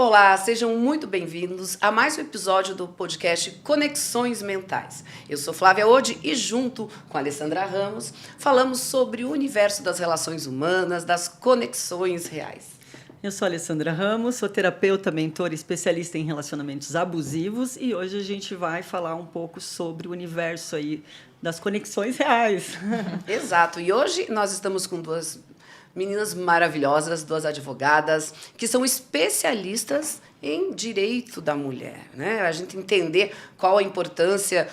Olá, sejam muito bem-vindos a mais um episódio do podcast Conexões Mentais. Eu sou Flávia Ode e junto com a Alessandra Ramos falamos sobre o universo das relações humanas, das conexões reais. Eu sou a Alessandra Ramos, sou terapeuta, mentora e especialista em relacionamentos abusivos e hoje a gente vai falar um pouco sobre o universo aí das conexões reais. Exato, e hoje nós estamos com duas meninas maravilhosas, duas advogadas, que são especialistas em direito da mulher, né? A gente entender qual a importância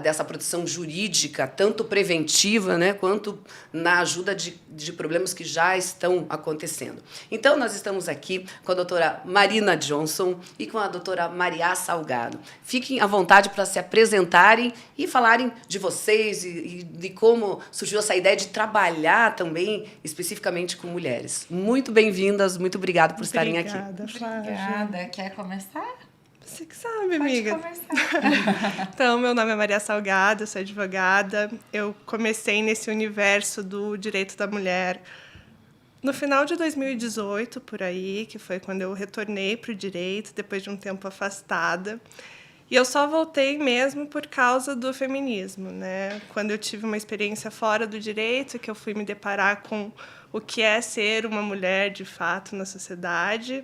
dessa proteção jurídica, tanto preventiva, né, quanto na ajuda de problemas que já estão acontecendo. Então, nós estamos aqui com a doutora Marina Johnson e com a doutora Maria Salgado. Fiquem à vontade para se apresentarem e falarem de vocês e de como surgiu essa ideia de trabalhar também especificamente com mulheres. Muito bem-vindas, muito obrigada por estarem aqui. Obrigada, Flávia. Obrigada. Quer começar? Você que sabe, amiga. Pode começar. Então, meu nome é Maria Salgado, sou advogada. Eu comecei nesse universo do direito da mulher no final de 2018, por aí, que foi quando eu retornei para o direito, depois de um tempo afastada. E eu só voltei mesmo por causa do feminismo, né? Quando eu tive uma experiência fora do direito, que eu fui me deparar com o que é ser uma mulher de fato na sociedade.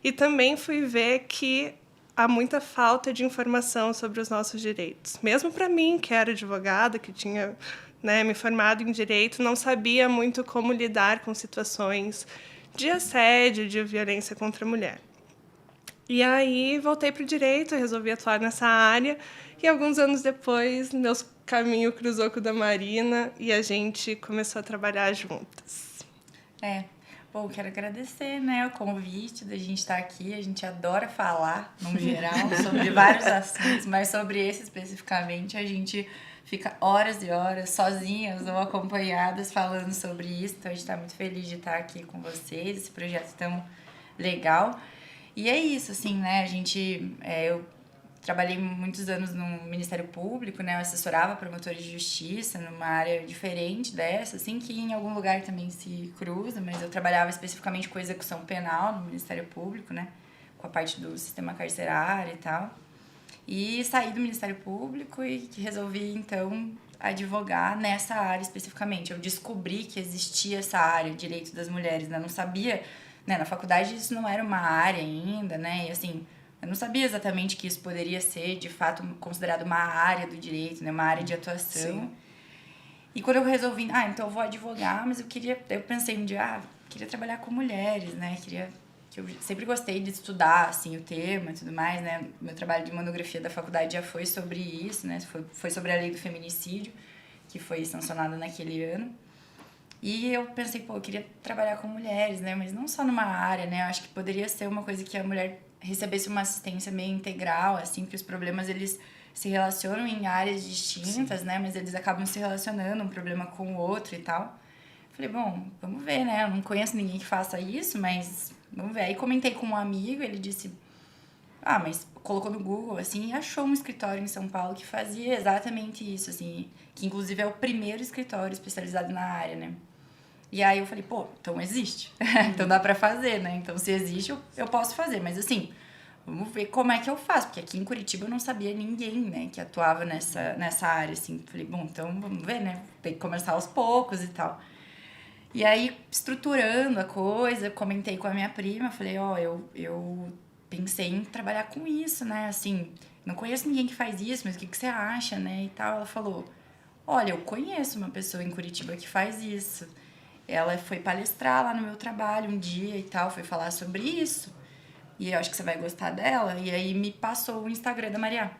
E também fui ver que há muita falta de informação sobre os nossos direitos. Mesmo para mim, que era advogada, que tinha, né, me formado em direito, não sabia muito como lidar com situações de assédio, de violência contra a mulher. E aí voltei para o direito, resolvi atuar nessa área, e alguns anos depois, meu caminho cruzou com o da Marina e a gente começou a trabalhar juntas. Bom, quero agradecer, né, o convite da gente estar aqui. A gente adora falar, no geral, sobre vários assuntos, mas sobre esse especificamente a gente fica horas e horas sozinhas ou acompanhadas falando sobre isso. Então a gente está muito feliz de estar aqui com vocês, esse projeto tão legal. E é isso, assim, né, eu trabalhei muitos anos no Ministério Público, né, eu assessorava promotores de justiça numa área diferente dessa, assim, que em algum lugar também se cruza, mas eu trabalhava especificamente com execução penal no Ministério Público, né, com a parte do sistema carcerário e tal. E saí do Ministério Público e resolvi, então, advogar nessa área especificamente. Eu descobri que existia essa área, direito das mulheres, né, eu não sabia, né, na faculdade isso não era uma área ainda, né, e assim, eu não sabia exatamente que isso poderia ser, de fato, considerado uma área do direito, né? Uma área de atuação. Sim. E quando eu resolvi, então eu vou advogar, mas eu pensei um dia, queria trabalhar com mulheres, né? Eu sempre gostei de estudar, assim, o tema e tudo mais, né? Meu trabalho de monografia da faculdade já foi sobre isso, né? Foi sobre a lei do feminicídio, que foi sancionada naquele ano. E eu pensei, eu queria trabalhar com mulheres, né? Mas não só numa área, né? Eu acho que poderia ser uma coisa que a mulher recebesse uma assistência meio integral, assim, que os problemas, eles se relacionam em áreas distintas, né? Mas eles acabam se relacionando, um problema com o outro e tal. Falei, bom, vamos ver, né? Eu não conheço ninguém que faça isso, mas vamos ver. Aí comentei com um amigo, ele disse, mas colocou no Google, assim, e achou um escritório em São Paulo que fazia exatamente isso, assim, que inclusive é o primeiro escritório especializado na área, né? E aí eu falei, então existe. Então dá pra fazer, né? Então se existe, eu posso fazer. Mas assim, vamos ver como é que eu faço. Porque aqui em Curitiba eu não sabia ninguém, né? Que atuava nessa área, assim. Falei, então vamos ver, né? Tem que começar aos poucos e tal. E aí, estruturando a coisa, comentei com a minha prima. Falei, eu pensei em trabalhar com isso, né? Assim, não conheço ninguém que faz isso, mas o que você acha, né? E tal. Ela falou, olha, eu conheço uma pessoa em Curitiba que faz isso. Ela foi palestrar lá no meu trabalho um dia e tal, foi falar sobre isso. E eu acho que você vai gostar dela. E aí me passou o Instagram da Maria.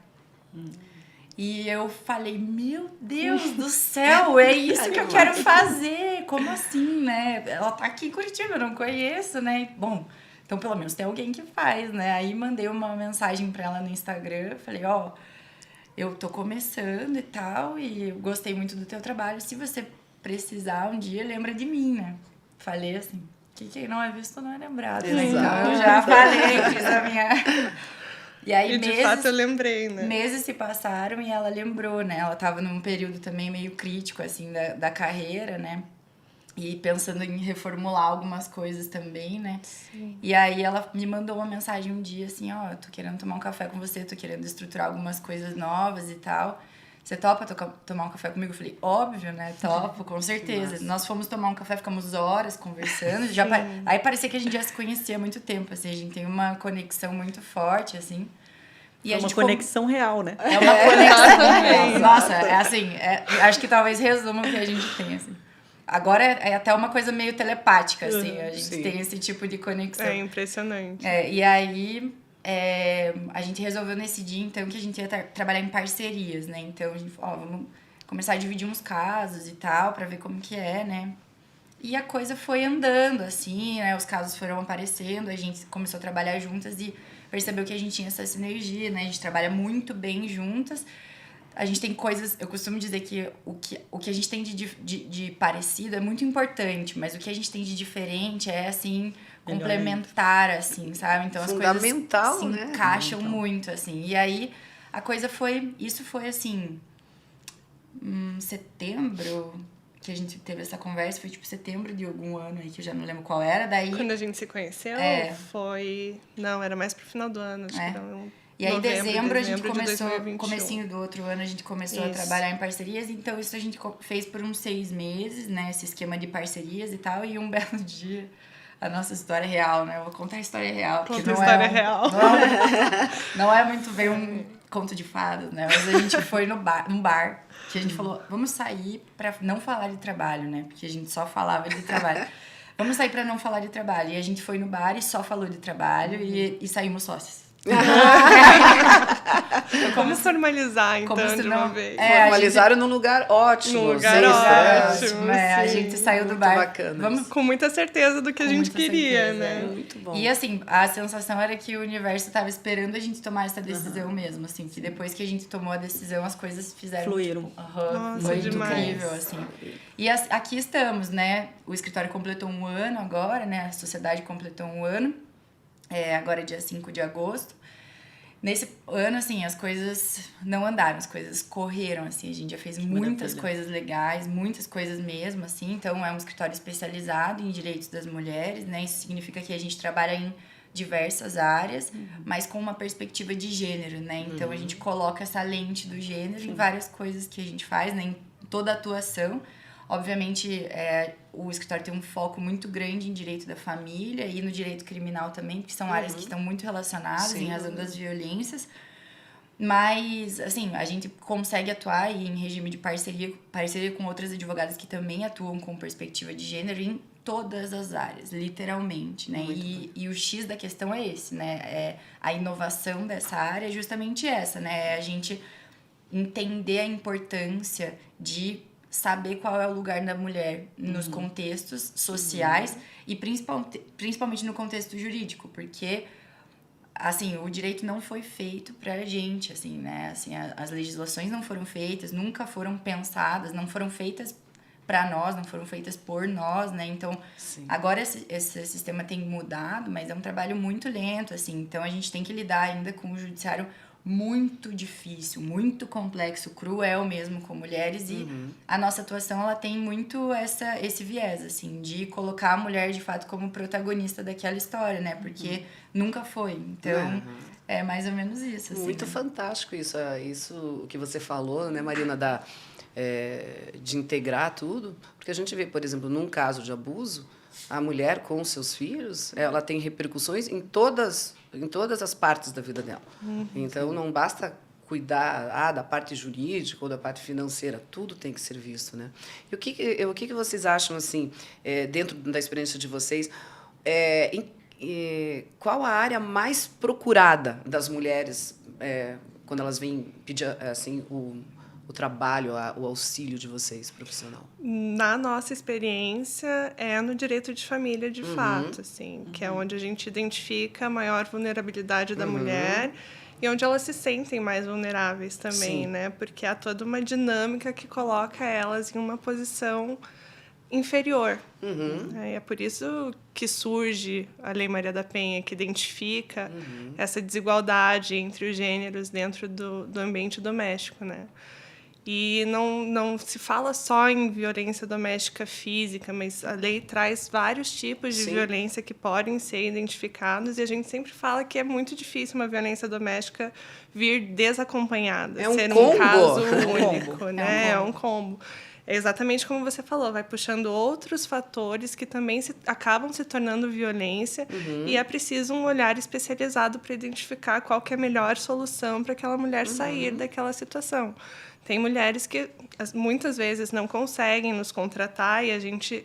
E eu falei, meu Deus do céu, é isso que eu quero fazer. Como assim, né? Ela tá aqui em Curitiba, eu não conheço, né? Bom, então pelo menos tem alguém que faz, né? Aí mandei uma mensagem pra ela no Instagram. Falei, eu tô começando e tal, e eu gostei muito do teu trabalho. Se você precisar um dia, lembra de mim, né? Falei assim, que quem não é visto não é lembrado, né? Então eu já falei, fiz a minha... E aí de fato eu lembrei, né? Meses se passaram e ela lembrou, né? Ela tava num período também meio crítico, assim, da carreira, né? e pensando em reformular algumas coisas também, né? Sim. E aí ela me mandou uma mensagem um dia assim, ó, eu tô querendo tomar um café com você, tô querendo estruturar algumas coisas novas e tal. Você topa tomar um café comigo? Eu falei, óbvio, né? Topo, com certeza. Nossa. Nós fomos tomar um café, ficamos horas conversando. Aí parecia que a gente já se conhecia há muito tempo, assim. A gente tem uma conexão muito forte, assim. E É a uma gente conexão real, né? É uma conexão. Nossa, é assim, acho que talvez resuma o que a gente tem, assim. Agora é até uma coisa meio telepática, assim. A gente Sim. tem esse tipo de conexão. É impressionante. E aí, a gente resolveu nesse dia, então, que a gente ia trabalhar em parcerias, né? Então, a gente falou, ó, vamos começar a dividir uns casos e tal, pra ver como que é, né? E a coisa foi andando, assim, né? Os casos foram aparecendo, a gente começou a trabalhar juntas e percebeu que a gente tinha essa sinergia, né? A gente trabalha muito bem juntas. A gente tem coisas... Eu costumo dizer que o que a gente tem de parecido é muito importante, mas o que a gente tem de diferente é, assim, complementar, assim, sabe? Então, as coisas se né? encaixam muito, assim. E aí, a coisa foi... Isso foi, assim... setembro... que a gente teve essa conversa, foi tipo setembro de algum ano aí, que eu já não lembro qual era, daí... Quando a gente se conheceu, foi... Não, era mais pro final do ano, acho que era E aí, em dezembro a gente de começou, 2021. comecinho do outro ano, a gente começou a trabalhar em parcerias, então isso a gente fez por uns 6 meses, né, esse esquema de parcerias e tal, e um belo dia, a nossa história real, né, eu vou contar a história real, porque Conta a história real. Não é muito bem um conto de fadas, né, mas a gente foi num bar, que a gente falou, vamos sair pra não falar de trabalho, né, porque a gente só falava de trabalho. Vamos sair pra não falar de trabalho. E a gente foi no bar e só falou de trabalho e saímos sócios. Vamos formalizar, então, como se de não- uma vez. Formalizaram num lugar ótimo. Num lugar vocês, ótimo. né? A sim. gente saiu do Muito bar. bacana Vamos isso. Com muita certeza do que a Com gente muita queria, certeza, né? Muito bom. E assim, a sensação era que o universo estava esperando a gente tomar essa decisão mesmo, assim, que depois que a gente tomou a decisão, as coisas fizeram Fluíram. tipo, Nossa, foi demais. incrível, assim. E aqui estamos, né? O escritório completou 1 ano agora, né? A sociedade completou 1 ano. Agora é dia 5 de agosto. Nesse ano, assim, as coisas não andaram, as coisas correram, assim. A gente já fez muitas coisas legais, muitas coisas mesmo, assim. Então, é um escritório especializado em direitos das mulheres, né? Isso significa que a gente trabalha em diversas áreas, mas com uma perspectiva de gênero, né? Então, a gente coloca essa lente do gênero em várias coisas que a gente faz, né? Em toda a atuação. Obviamente, o escritório tem um foco muito grande em direito da família e no direito criminal também, que são áreas que estão muito relacionadas em razão das violências. Mas, assim, a gente consegue atuar aí em regime de parceria com outras advogadas que também atuam com perspectiva de gênero em todas as áreas, literalmente, né? E o X da questão é esse, né? A inovação dessa área é justamente essa, né? É a gente entender a importância de saber qual é o lugar da mulher nos contextos sociais e principalmente no contexto jurídico, porque assim, o direito não foi feito pra gente, assim, né? Assim, as legislações não foram feitas, nunca foram pensadas, não foram feitas pra nós, não foram feitas por nós, né? Então, agora esse sistema tem mudado, mas é um trabalho muito lento, assim. Então, a gente tem que lidar ainda com o judiciário muito difícil, muito complexo, cruel mesmo com mulheres e a nossa atuação ela tem muito esse viés assim de colocar a mulher de fato como protagonista daquela história, né? Porque nunca foi. Então é mais ou menos isso. Assim, Muito né? fantástico isso que você falou, né, Marina, de integrar tudo, porque a gente vê, por exemplo, num caso de abuso, a mulher com os seus filhos, ela tem repercussões em todas as partes da vida dela. Então, não basta cuidar da parte jurídica ou da parte financeira, tudo tem que ser visto, né? E o que vocês acham, assim, dentro da experiência de vocês, qual a área mais procurada das mulheres quando elas vêm pedir, assim, o trabalho, o auxílio de vocês, profissional? Na nossa experiência, é no direito de família, de fato, assim, que é onde a gente identifica a maior vulnerabilidade da mulher e onde elas se sentem mais vulneráveis também, né? Porque há toda uma dinâmica que coloca elas em uma posição inferior. É por isso que surge a Lei Maria da Penha, que identifica essa desigualdade entre os gêneros dentro do ambiente doméstico, né? E não se fala só em violência doméstica física, mas a lei traz vários tipos de Sim. violência que podem ser identificados, e a gente sempre fala que é muito difícil uma violência doméstica vir desacompanhada, É um ser combo. um caso É um único, combo. né? É um combo. É exatamente como você falou, vai puxando outros fatores que também acabam se tornando violência, e é preciso um olhar especializado para identificar qual que é a melhor solução para aquela mulher sair daquela situação. Tem mulheres que muitas vezes não conseguem nos contratar, e a gente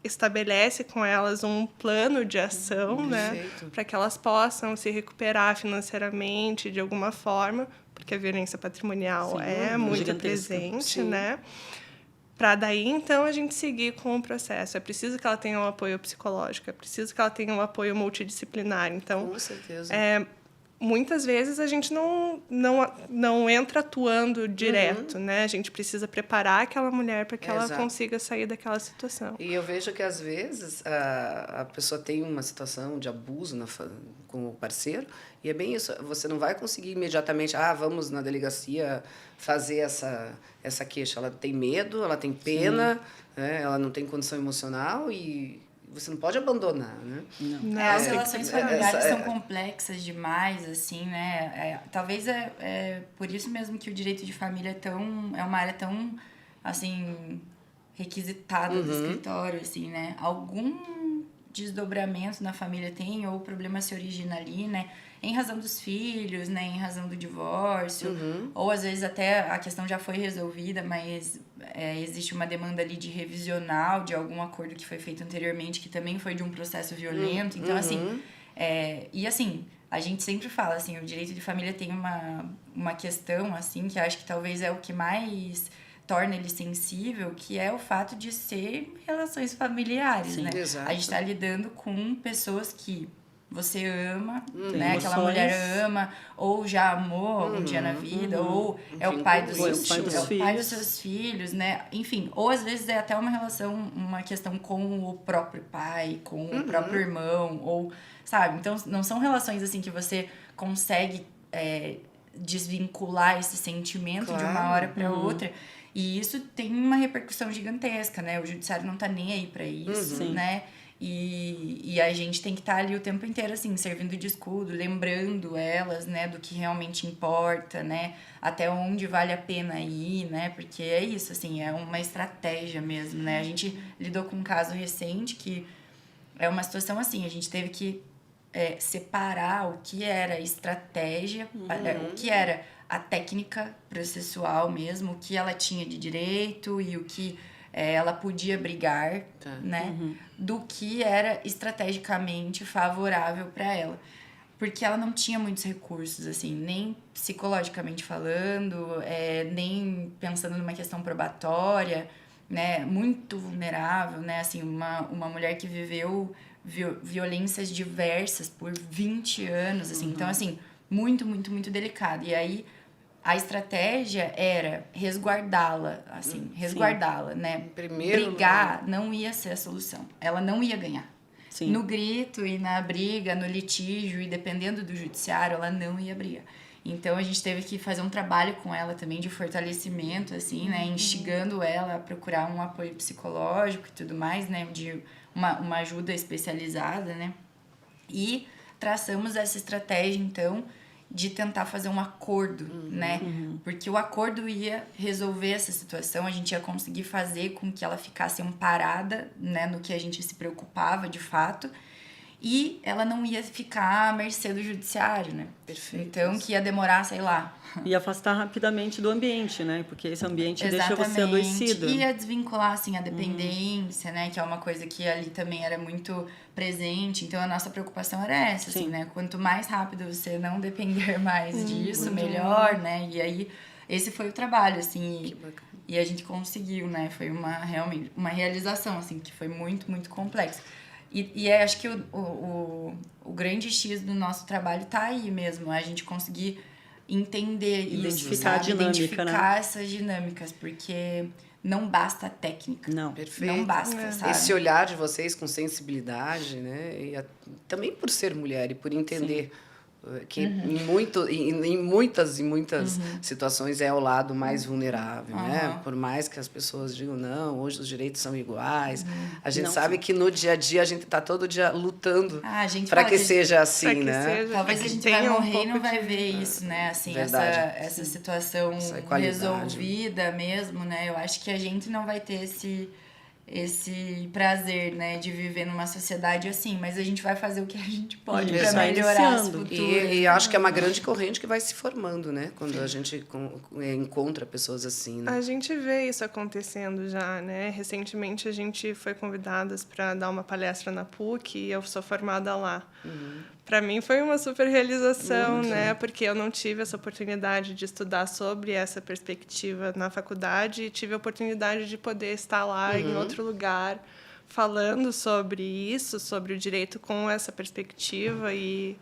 estabelece com elas um plano de ação, né, Perfeito. para que elas possam se recuperar financeiramente de alguma forma, porque a violência patrimonial é muito gigantesca. presente, Sim. né? Para daí, então, a gente seguir com o processo. É preciso que ela tenha um apoio psicológico, é preciso que ela tenha um apoio multidisciplinar. Então, Com certeza. muitas vezes a gente não entra atuando direto, né? A gente precisa preparar aquela mulher para que ela Exato. consiga sair daquela situação. E eu vejo que, às vezes, a pessoa tem uma situação de abuso com o parceiro, e é bem isso. Você não vai conseguir imediatamente, vamos na delegacia fazer essa queixa. Ela tem medo, ela tem pena, né? Ela não tem condição emocional, e você não pode abandonar, né? Não. As relações familiares essa- são complexas demais, assim, né? Talvez é por isso mesmo que o direito de família é uma área tão, assim, requisitada do escritório, assim, né? Algum desdobramento na família tem, ou o problema se origina ali, né? Em razão dos filhos, né? Em razão do divórcio, ou às vezes até a questão já foi resolvida, mas existe uma demanda ali de revisional de algum acordo que foi feito anteriormente, que também foi de um processo violento. Então, assim, e assim, a gente sempre fala, assim, o direito de família tem uma questão, assim, que acho que talvez é o que mais torna ele sensível, que é o fato de ser relações familiares, Sim, né? exato. A gente tá lidando com pessoas que você ama, Tem né? Aquela emoções. mulher ama, ou já amou algum dia na vida, ou é o pai dos Vínculo seus íntimo. filhos, É é o o pai pai dos dos seus filhos, né? Enfim, ou às vezes é até uma questão com o próprio pai, com o próprio irmão, ou, sabe? Então, não são relações, assim, que você consegue desvincular esse sentimento de uma Claro. hora para outra. E isso tem uma repercussão gigantesca, né? O judiciário não tá nem aí para isso, Sim. né? E a gente tem que estar ali o tempo inteiro, assim, servindo de escudo, lembrando elas, né, do que realmente importa, né? Até onde vale a pena ir, né? Porque é isso, assim, é uma estratégia mesmo, né? A gente lidou com um caso recente que é uma situação assim, a gente teve que separar o que era estratégia, o que era a técnica processual mesmo, o que ela tinha de direito e o que ela podia brigar, né? Do que era estrategicamente favorável para ela. Porque ela não tinha muitos recursos, assim, nem psicologicamente falando, nem pensando numa questão probatória, né? Muito vulnerável, né? Assim, uma mulher que viveu violências diversas por 20 anos, assim. Então, assim, muito, muito, muito delicado. E aí, a estratégia era resguardá-la, assim, resguardá-la, né? Primeiro Brigar não ia ser a solução. Ela não ia ganhar. Sim. No grito e na briga, no litígio, e dependendo do judiciário, ela não ia brigar. Então, a gente teve que fazer um trabalho com ela também de fortalecimento, assim, né? Instigando ela a procurar um apoio psicológico e tudo mais, né? De uma ajuda especializada, né? E traçamos essa estratégia, então, de tentar fazer um acordo, né? Porque o acordo ia resolver essa situação, a gente ia conseguir fazer com que ela ficasse amparada, né? No que a gente se preocupava, de fato. E ela não ia ficar à mercê do judiciário, né? Perfeito. Então, que ia demorar, sei lá. E afastar rapidamente do ambiente, né? Porque esse ambiente deixa você adoecido. Ia desvincular, assim, a dependência, né? Que é uma coisa que ali também era muito presente. Então, a nossa preocupação era essa, assim, né? Quanto mais rápido você não depender mais disso, melhor, né? E aí, esse foi o trabalho, assim. E a gente conseguiu, né? Foi realmente uma realização, assim, que foi muito, muito complexa. E acho que o grande X do nosso trabalho tá aí mesmo, a gente conseguir entender Identificar isso, sabe? a dinâmica, Identificar essas dinâmicas, porque não basta a técnica. Não. Perfeito. Não basta, sabe? Esse olhar de vocês com sensibilidade, né? E também por ser mulher e por entender que em muitas situações é o lado mais vulnerável, né? Por mais que as pessoas digam, não, hoje os direitos são iguais, a gente sabe que no dia a dia a gente está todo dia lutando para que seja assim, né? Talvez a gente vai morrer e não vai ver isso, né? Assim, essa situação resolvida mesmo, né? Eu acho que a gente não vai ter esse prazer, né, de viver numa sociedade assim, mas a gente vai fazer o que a gente pode para melhorar as futuras. E acho que é uma grande corrente que vai se formando, né, quando a gente encontra pessoas assim, né? A gente vê isso acontecendo já, né? Recentemente a gente foi convidadas para dar uma palestra na PUC e eu sou formada lá. Para mim foi uma super realização, né? Porque eu não tive essa oportunidade de estudar sobre essa perspectiva na faculdade e tive a oportunidade de poder estar lá em outro lugar falando sobre isso, sobre o direito com essa perspectiva. E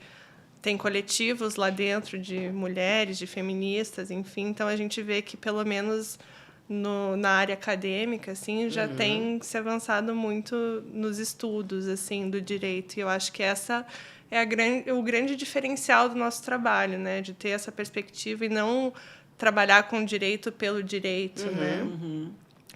tem coletivos lá dentro de mulheres, de feministas, enfim. Então a gente vê que pelo menos na área acadêmica, assim, já tem se avançado muito nos estudos, assim, do direito. E eu acho que essa é o grande diferencial do nosso trabalho, né? De ter essa perspectiva e não trabalhar com direito pelo direito, né?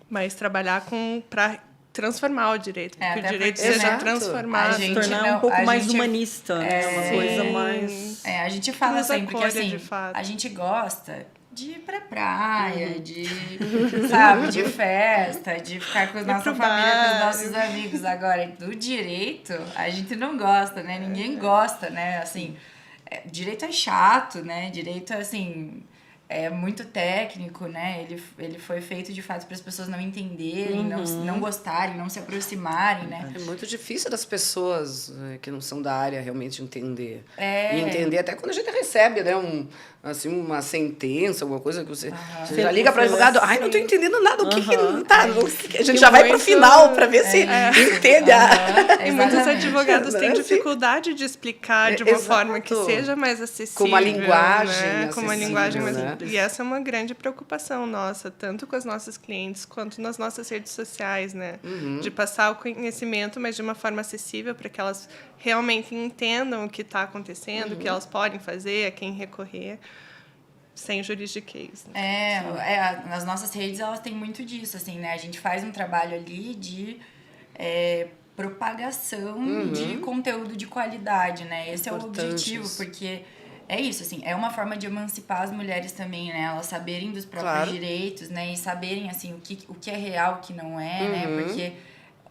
Mas trabalhar para transformar o direito, porque o direito seja transformado. Se tornar um pouco mais humanista, né? Uma coisa mais... a gente fala sempre que, assim, a gente gosta de ir pra praia, de, sabe, de festa, de ficar com a nossa família, com os nossos amigos. Agora, do direito, a gente não gosta, né? Ninguém gosta, né? Assim, direito é chato, né? Direito, assim, é muito técnico, né? Ele foi feito, de fato, para as pessoas não entenderem, não gostarem, não se aproximarem, né? É muito difícil das pessoas que não são da área realmente entender. E entender até quando a gente recebe, né, uma sentença, alguma coisa que você já liga para o advogado, ai, não estou entendendo nada, o que tá? A gente já vai para o final para ver se entende. E muitos advogados têm dificuldade de explicar de uma forma que seja mais acessível. Com uma linguagem né? Com uma linguagem mais... né? E essa é uma grande preocupação nossa, tanto com as nossas clientes quanto nas nossas redes sociais, né? De passar o conhecimento, mas de uma forma acessível para que elas realmente entendam o que está acontecendo, o que elas podem fazer, a quem recorrer, sem juridiquês. Né? Nas nossas redes elas têm muito disso, assim, né? A gente faz um trabalho ali de propagação de conteúdo de qualidade, né? Esse é o objetivo, porque é isso, assim, é uma forma de emancipar as mulheres também, né? Elas saberem dos próprios direitos, né? E saberem, assim, o que é real, o que não é, né? Porque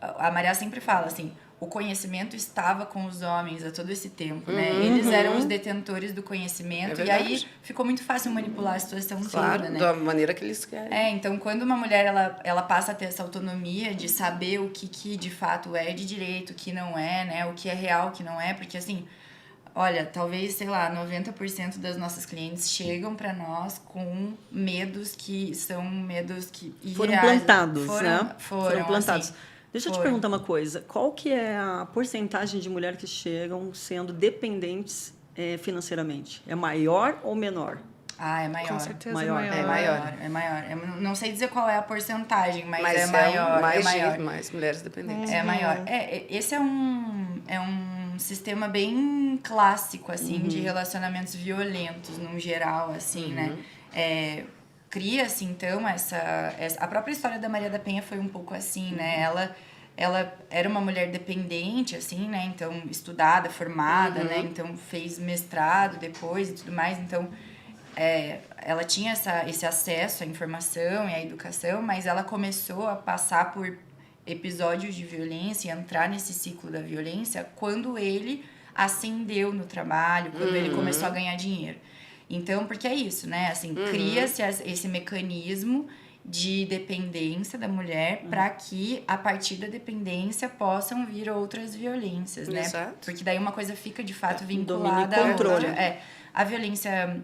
a Maria sempre fala, assim, o conhecimento estava com os homens há todo esse tempo, né? Eles eram os detentores do conhecimento e aí ficou muito fácil manipular a situação toda, né? Da maneira que eles querem. Então, quando uma mulher, ela passa a ter essa autonomia de saber o que de fato é de direito, o que não é, né? O que é real, o que não é, porque, assim, olha, talvez, sei lá, 90% das nossas clientes chegam para nós com medos que são medos que foram irreais. plantados, né? Foram plantados. Assim, Deixa eu te perguntar uma coisa. Qual que é a porcentagem de mulheres que chegam sendo dependentes financeiramente? É maior ou menor? É maior. Com certeza maior. É maior. Eu não sei dizer qual é a porcentagem, mas é maior. Mais mulheres dependentes. É maior. Esse é um sistema bem clássico, assim, de relacionamentos violentos, no geral, assim, né? Cria-se, então, a própria história da Maria da Penha foi um pouco assim, né? Ela era uma mulher dependente, assim, né? Então, estudada, formada, né? Então, fez mestrado depois e tudo mais. Então, ela tinha esse acesso à informação e à educação, mas ela começou a passar por episódios de violência e entrar nesse ciclo da violência quando ele ascendeu no trabalho, quando ele começou a ganhar dinheiro. Então, porque é isso, né? Assim, cria-se esse mecanismo de dependência da mulher para que, a partir da dependência, possam vir outras violências, né? Exato. Porque daí uma coisa fica, de fato, vinculada à outra. A violência,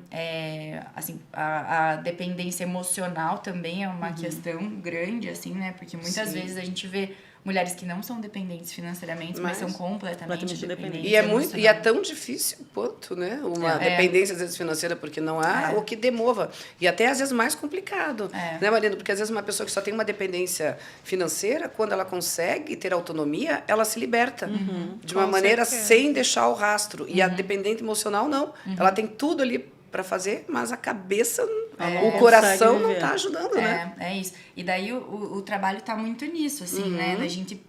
assim, a dependência emocional também é uma questão grande, assim, né? Porque muitas vezes a gente vê mulheres que não são dependentes financeiramente, mas são completamente completamente dependentes. E é tão difícil quanto, né? Uma dependência, às vezes, financeira, porque não há o que demova. E até, às vezes, mais complicado, né, Marina? Porque, às vezes, uma pessoa que só tem uma dependência financeira, quando ela consegue ter autonomia, ela se liberta de uma maneira sem deixar o rastro. E a dependente emocional, não. Ela tem tudo ali para fazer, mas a cabeça, o coração não está ajudando, né? É isso. E daí o trabalho está muito nisso, assim, né? Da gente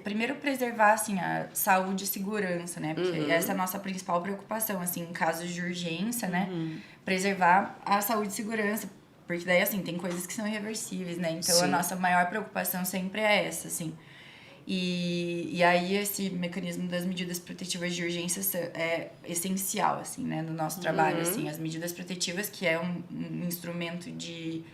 primeiro preservar, assim, a saúde e segurança, né? Porque essa é a nossa principal preocupação, assim, em casos de urgência, né? Preservar a saúde e segurança. Porque daí, assim, tem coisas que são irreversíveis, né? Então, a nossa maior preocupação sempre é essa, assim. E aí esse mecanismo das medidas protetivas de urgência é essencial, assim, né, no nosso trabalho, assim, as medidas protetivas, que é um instrumento de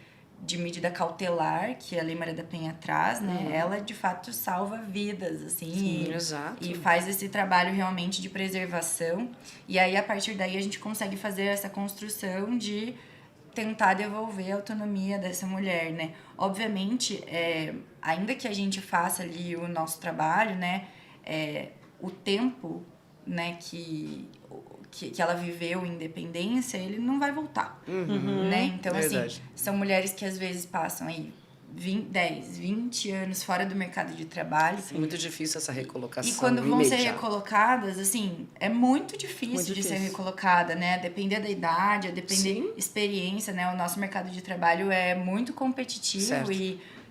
medida cautelar que a Lei Maria da Penha traz, né, ela de fato salva vidas, assim, e faz esse trabalho realmente de preservação, e aí a partir daí a gente consegue fazer essa construção de tentar devolver a autonomia dessa mulher, né? Obviamente, ainda que a gente faça ali o nosso trabalho, né? O tempo, né, que ela viveu em independência, ele não vai voltar, né? Então, assim, são mulheres que às vezes passam aí 10, 20 anos fora do mercado de trabalho. É muito difícil essa recolocação. E quando vão ser recolocadas, assim, é muito difícil de ser recolocada, né? A depender da idade, a depender da experiência, né? O nosso mercado de trabalho é muito competitivo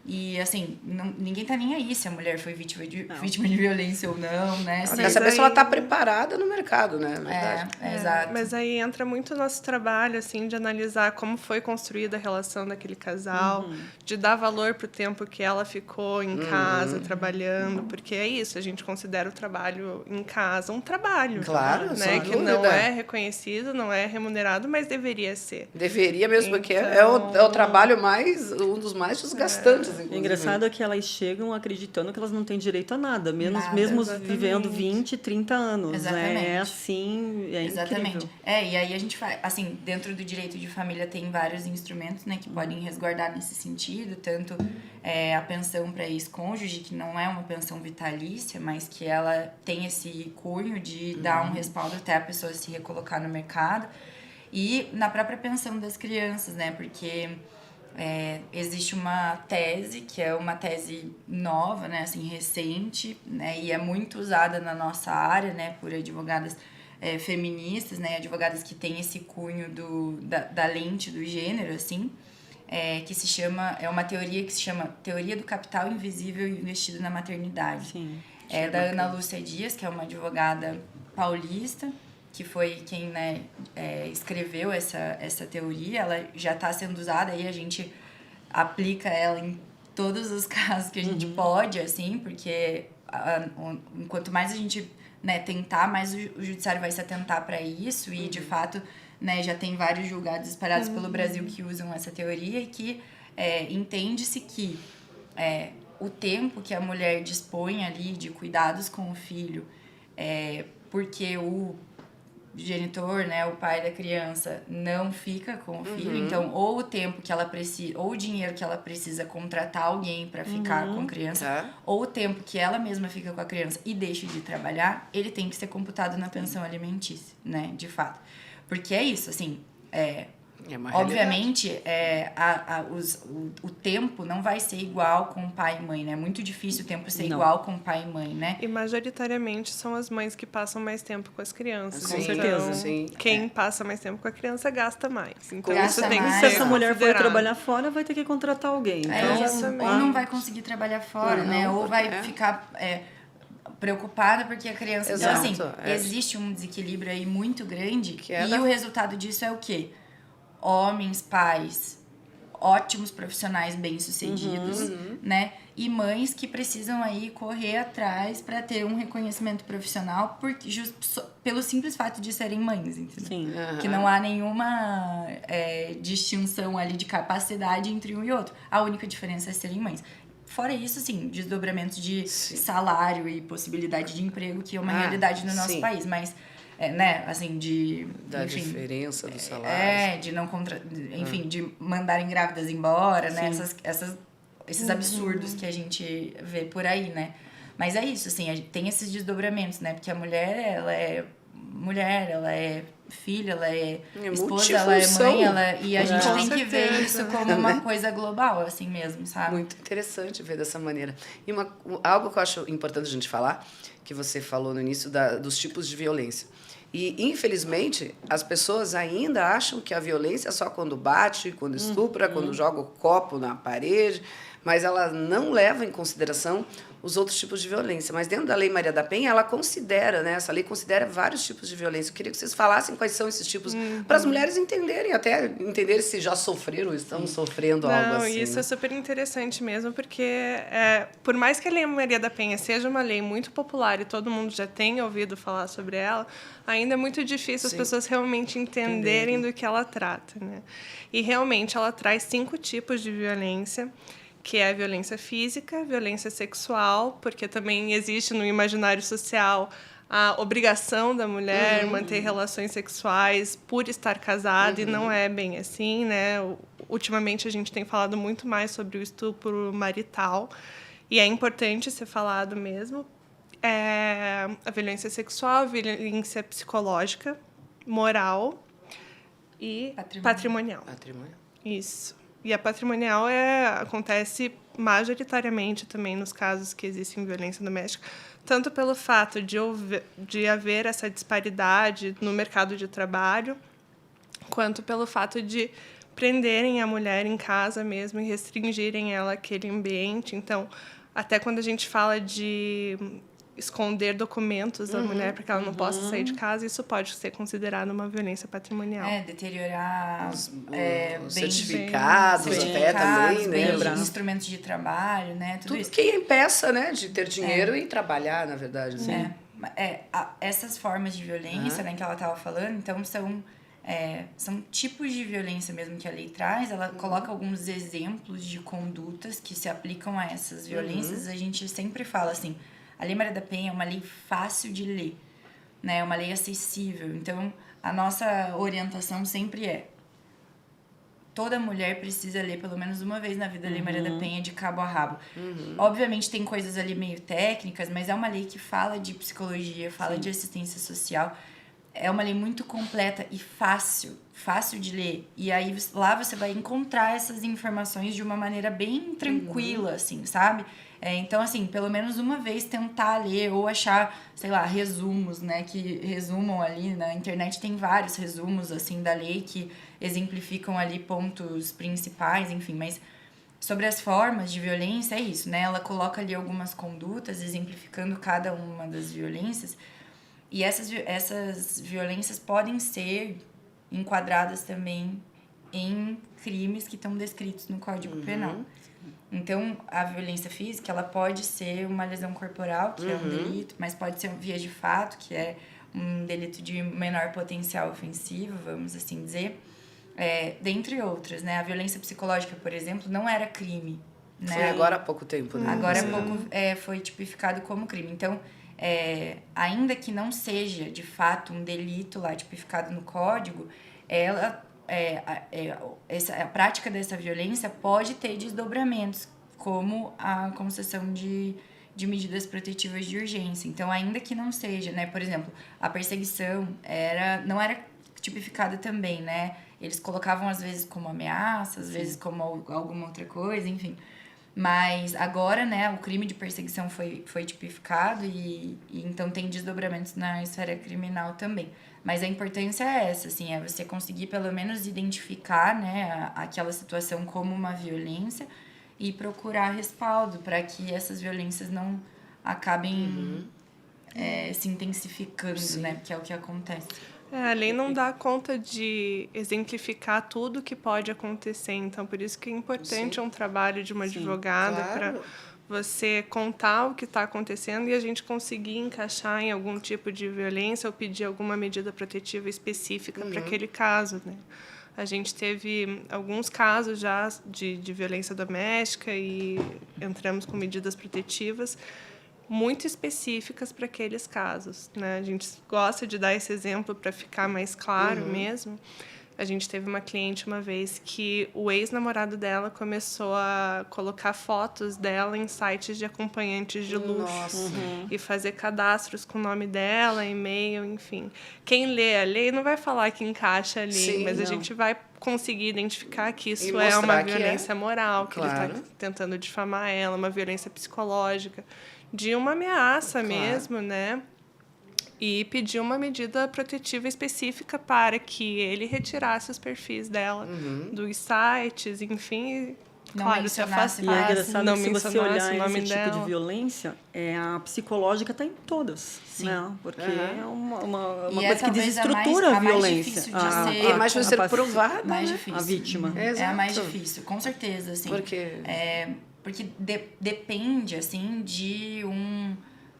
e assim, ninguém tá nem aí se a mulher foi vítima de violência ou não, né? Ela quer saber se ela tá preparada no mercado, né? Verdade. Exato. Mas aí entra muito o nosso trabalho, assim, de analisar como foi construída a relação daquele casal, de dar valor pro tempo que ela ficou em casa, trabalhando, porque é isso, a gente considera o trabalho em casa um trabalho. Claro, né? Que não é reconhecido, não é remunerado, mas deveria ser. Deveria mesmo, porque é o trabalho um dos mais desgastantes. O engraçado é que elas chegam acreditando que elas não têm direito a nada, mesmo vivendo 20, 30 anos. Exatamente. Né? É assim, Exatamente. incrível. E aí a gente faz, assim, dentro do direito de família tem vários instrumentos, né, que podem resguardar nesse sentido, tanto a pensão para ex-cônjuge, que não é uma pensão vitalícia, mas que ela tem esse cunho de dar um respaldo até a pessoa se recolocar no mercado, e na própria pensão das crianças, né, porque existe uma tese, que é uma tese nova, né, assim, recente, né, e é muito usada na nossa área, né, por advogadas feministas, né, advogadas que têm esse cunho da lente do gênero, assim, que se chama, é uma teoria que se chama Teoria do Capital Invisível Investido na Maternidade. Sim. É da Ana Lúcia Dias, que é uma advogada paulista, que foi quem, né, escreveu essa teoria. Ela já está sendo usada e a gente aplica ela em todos os casos que a gente pode, assim, porque quanto mais a gente, né, tentar, mais o judiciário vai se atentar para isso e, de fato, né, já tem vários julgados espalhados pelo Brasil que usam essa teoria e que entende-se que o tempo que a mulher dispõe ali de cuidados com o filho, porque o genitor, né, o pai da criança, não fica com o filho, então ou o tempo que ela precisa, ou o dinheiro que ela precisa contratar alguém para ficar com a criança, ou o tempo que ela mesma fica com a criança e deixa de trabalhar, ele tem que ser computado na pensão alimentícia, né, de fato. Porque é isso, assim, obviamente, o tempo não vai ser igual com pai e mãe, né? É muito difícil o tempo ser igual com pai e mãe, né? E majoritariamente são as mães que passam mais tempo com as crianças. Com certeza. Sim. Quem passa mais tempo com a criança gasta mais. Então Gasta isso tem que mais. ser Se essa mulher for considerado. trabalhar fora, vai ter que contratar alguém. Então, Ou não vai conseguir trabalhar fora, né? Ou vai ficar preocupada porque a criança... Exato, então, assim, existe um desequilíbrio aí muito grande e o resultado disso é o quê? Homens, pais, ótimos profissionais bem-sucedidos, né? E mães que precisam aí correr atrás para ter um reconhecimento profissional pelo simples fato de serem mães, entendeu? Sim. Que não há nenhuma distinção ali de capacidade entre um e outro. A única diferença é serem mães. Fora isso, assim, desdobramentos de salário e possibilidade de emprego, que é uma realidade no nosso país, mas... né, assim, da diferença do salário. De não enfim, de mandarem grávidas embora, né, essas esses absurdos que a gente vê por aí, né? Mas é isso, assim, tem esses desdobramentos, né? Porque a mulher, ela é filha, ela é esposa, ela é mãe, e a gente tem que ver isso como uma coisa global, assim mesmo, sabe? Muito interessante ver dessa maneira. E algo que eu acho importante a gente falar, que você falou no início, dos tipos de violência. E, infelizmente, as pessoas ainda acham que a violência é só quando bate, quando estupra, quando joga o copo na parede, mas ela não leva em consideração os outros tipos de violência. Mas dentro da Lei Maria da Penha, ela considera, né? Essa lei considera vários tipos de violência. Eu queria que vocês falassem quais são esses tipos, para as mulheres entenderem, até entenderem se já sofreram ou estão sofrendo algo assim. Isso é super interessante mesmo, porque por mais que a Lei Maria da Penha seja uma lei muito popular e todo mundo já tenha ouvido falar sobre ela, ainda é muito difícil as pessoas realmente entenderem do que ela trata, né? E realmente ela traz 5 tipos de violência, que é a violência física, violência sexual, porque também existe no imaginário social a obrigação da mulher manter relações sexuais por estar casada, e não é bem assim, né? Ultimamente a gente tem falado muito mais sobre o estupro marital, e é importante ser falado mesmo. A violência sexual, a violência psicológica, moral e patrimonial. Isso. E a patrimonial acontece majoritariamente também nos casos que existem violência doméstica, tanto pelo fato de haver essa disparidade no mercado de trabalho, quanto pelo fato de prenderem a mulher em casa mesmo e restringirem ela àquele ambiente. Então, até quando a gente fala de esconder documentos da mulher para que ela não possa sair de casa, isso pode ser considerado uma violência patrimonial. Deteriorar os certificados até também, né? Instrumentos de trabalho, né? Tudo isso. Que impeça, né, de ter dinheiro e trabalhar, na verdade. Assim. Essas formas de violência, né, que ela estava falando, então são tipos de violência mesmo que a lei traz. Ela coloca alguns exemplos de condutas que se aplicam a essas violências. A gente sempre fala assim, a Lei Maria da Penha é uma lei fácil de ler, né? É uma lei acessível. Então, a nossa orientação sempre toda mulher precisa ler pelo menos uma vez na vida a Lei Maria da Penha de cabo a rabo. Obviamente tem coisas ali meio técnicas, mas é uma lei que fala de psicologia, fala de assistência social. É uma lei muito completa e fácil de ler. E aí lá você vai encontrar essas informações de uma maneira bem tranquila, assim, sabe? Então, assim, pelo menos uma vez tentar ler ou achar, sei lá, resumos, né? Que resumam ali na internet. Tem vários resumos, assim, da lei que exemplificam ali pontos principais, enfim. Mas sobre as formas de violência, é isso, né? Ela coloca ali algumas condutas, exemplificando cada uma das violências. E essas violências podem ser enquadradas também em crimes que estão descritos no Código Penal. Então, a violência física, ela pode ser uma lesão corporal, que é um delito, mas pode ser via de fato, que é um delito de menor potencial ofensivo, vamos assim dizer, dentre outras, né? A violência psicológica, por exemplo, não era crime, né? Foi agora há pouco tempo, né? Agora há pouco foi tipificado como crime. Então, ainda que não seja, de fato, um delito lá tipificado no Código, a prática dessa violência pode ter desdobramentos, como a concessão de medidas protetivas de urgência. Então, ainda que não seja, né? Por exemplo, a perseguição não era tipificada também, né? Eles colocavam, às vezes, como ameaça, às vezes como alguma outra coisa, enfim. Mas agora, né, o crime de perseguição foi tipificado e então tem desdobramentos na esfera criminal também. Mas a importância é essa, assim, você conseguir pelo menos identificar, né, aquela situação como uma violência e procurar respaldo para que essas violências não acabem se intensificando, né, porque é o que acontece. A lei não dá conta de exemplificar tudo que pode acontecer, então por isso que é importante um trabalho de uma advogada para você contar o que está acontecendo e a gente conseguir encaixar em algum tipo de violência ou pedir alguma medida protetiva específica para aquele caso, né? A gente teve alguns casos já de violência doméstica e entramos com medidas protetivas muito específicas para aqueles casos, né? A gente gosta de dar esse exemplo para ficar mais claro mesmo. A gente teve uma cliente uma vez que o ex-namorado dela começou a colocar fotos dela em sites de acompanhantes de luxo. Nossa. E fazer cadastros com o nome dela, e-mail, enfim. Quem lê a lei não vai falar que encaixa ali, Sim, mas a não. gente vai conseguir identificar que isso E é uma mostrar que é. violência moral, que ele Claro. está tentando difamar ela, uma violência psicológica, de uma ameaça Claro. mesmo, né? E pedir uma medida protetiva específica para que ele retirasse os perfis dela Uhum. dos sites, enfim, Não claro, se mencionasse E é afastasse, engraçado não que se você mencionasse olhar o nome esse tipo de dela. violência, a psicológica está em todas. Sim. Né? Porque Aham. é uma E coisa que talvez desestrutura a mais violência. difícil de A- ser- E é mais difícil ser a- provada, mais né? difícil. A vítima. É a mais Exato. difícil, com certeza, assim. Porque... Porque depende, assim, de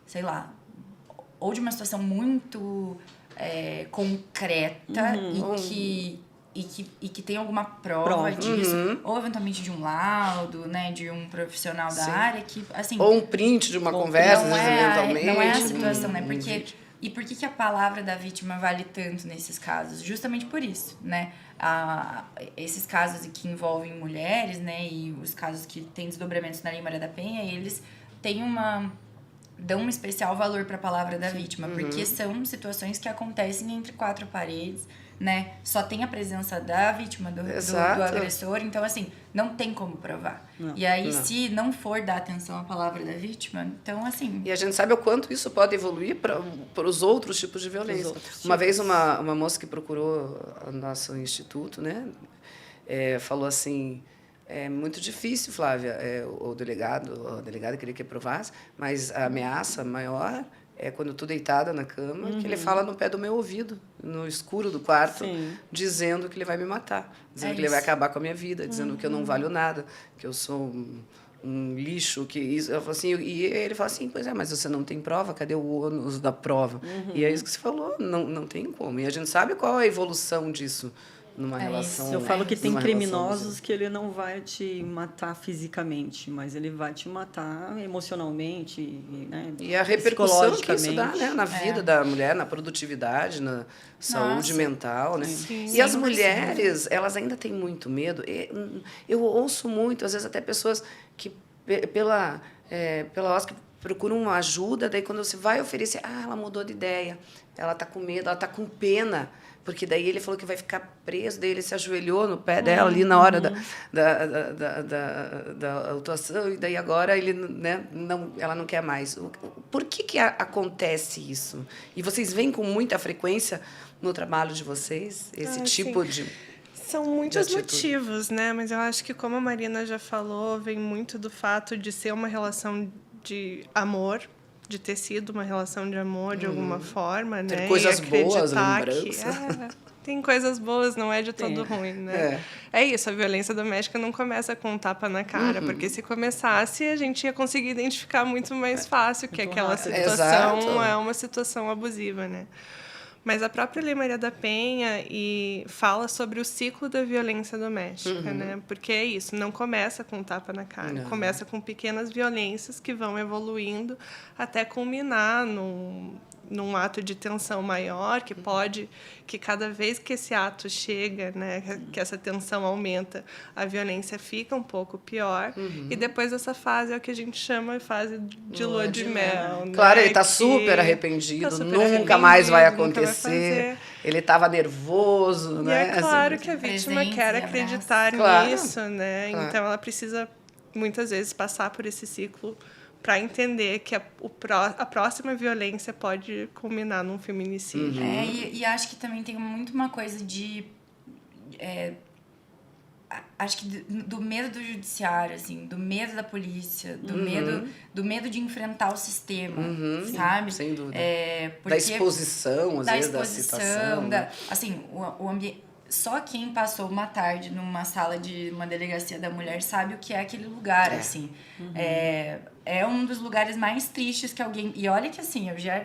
sei lá, ou de uma situação muito concreta e que tem alguma prova disso, ou eventualmente de um laudo, né, de um profissional da Sim. área que, assim... Ou um print de uma conversa, não às vezes, eventualmente. não é a situação, né? Um Porque, vídeo. e por que a palavra da vítima vale tanto nesses casos? Justamente por isso, né? Esses casos que envolvem mulheres, né? E os casos que têm desdobramentos na Lei Maria da Penha, eles têm dão um especial valor para a palavra da vítima, porque são situações que acontecem entre quatro paredes, né? Só tem a presença da vítima, do Exato. agressor, então, assim, não tem como provar. Não. E aí, Não. se não for dar atenção à palavra da vítima, então, assim... E a gente sabe o quanto isso pode evoluir para os outros tipos de violência. outros Uma tipos. vez uma moça que procurou o nosso instituto, né, falou assim, é muito difícil, Flávia, o delegado, a delegada queria que aprovasse, mas a ameaça maior é quando eu estou deitada na cama, que ele fala no pé do meu ouvido, no escuro do quarto, Sim. dizendo que ele vai me matar, dizendo É que ele vai isso. acabar com a minha vida, dizendo que eu não valho nada, que eu sou um lixo, que isso. Eu falo assim, e ele fala assim, pois é, mas você não tem prova, cadê o ônus da prova? E é isso que você falou, não tem como. E a gente sabe qual é a evolução disso numa É relação. isso. Eu falo que tem numa relação criminosos que ele não vai te matar fisicamente, mas ele vai te matar emocionalmente, né? E a repercussão que isso dá, psicologicamente. né, na vida da mulher, na produtividade, na saúde mental, né? Sim. E as 100%. mulheres, elas ainda têm muito medo. Eu ouço muito, às vezes até pessoas que pela OSC procuram uma ajuda, daí quando você vai oferecer, ela mudou de ideia, ela está com medo, ela está com pena, porque daí ele falou que vai ficar preso, daí ele se ajoelhou no pé dela ali na hora da autuação, e daí agora ele, né, ela não quer mais. Por que acontece isso? E vocês veem com muita frequência no trabalho de vocês esse tipo de... São muitos de atitude. motivos, né? Mas eu acho que, como a Marina já falou, vem muito do fato de ser uma relação de amor, de ter sido uma relação de amor de alguma forma, Ter né? coisas E boas, acreditar lembranças. tem coisas boas, não é de Tem. todo ruim, né? É isso, a violência doméstica não começa com um tapa na cara, porque se começasse, a gente ia conseguir identificar muito mais fácil que Muito aquela rápido. situação Exato. é uma situação abusiva, né? Mas a própria Lei Maria da Penha fala sobre o ciclo da violência doméstica, né? Porque é isso, não começa com um tapa na cara, Não. começa com pequenas violências que vão evoluindo até culminar num ato de tensão maior, que cada vez que esse ato chega, né, que essa tensão aumenta, a violência fica um pouco pior. E depois essa fase é o que a gente chama de fase de lua de mel. Né? Claro, ele está Que super arrependido, tá super nunca mais vai arrependido, nunca vai acontecer. fazer. Ele estava nervoso, E né? é claro assim. que a vítima Presentes quer e acreditar Claro. nisso, né? Claro. Então ela precisa muitas vezes passar por esse ciclo para entender que a próxima violência pode culminar num feminicídio. E acho que também tem muito uma coisa de... acho que do medo do judiciário, assim, do medo da polícia, do medo de enfrentar o sistema, sabe? Sem dúvida. Porque Da exposição, às da vezes, da exposição, situação. assim, o ambiente... Só quem passou uma tarde numa sala de uma delegacia da mulher sabe o que é aquele lugar, assim. É um dos lugares mais tristes que alguém... E olha que, assim, eu já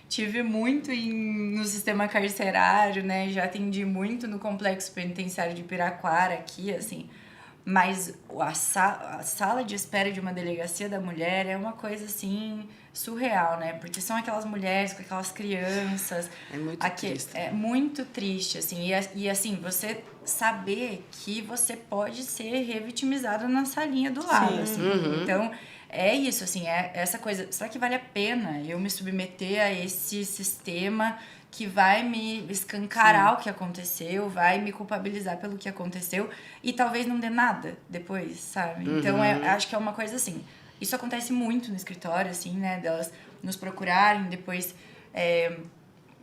tive muito no sistema carcerário, né? Já atendi muito no complexo penitenciário de Piraquara aqui, assim. Mas a sala de espera de uma delegacia da mulher é uma coisa, assim, surreal, né? Porque são aquelas mulheres com aquelas crianças. É muito triste. É muito triste, assim. E assim, você saber que você pode ser revitimizada na salinha do lado, assim. Então, é isso, assim, é essa coisa. Será que vale a pena eu me submeter a esse sistema que vai me escancarar o que aconteceu, vai me culpabilizar pelo que aconteceu e talvez não dê nada depois, sabe? Então, acho que é uma coisa assim. Isso acontece muito no escritório, assim, né? Delas nos procurarem, depois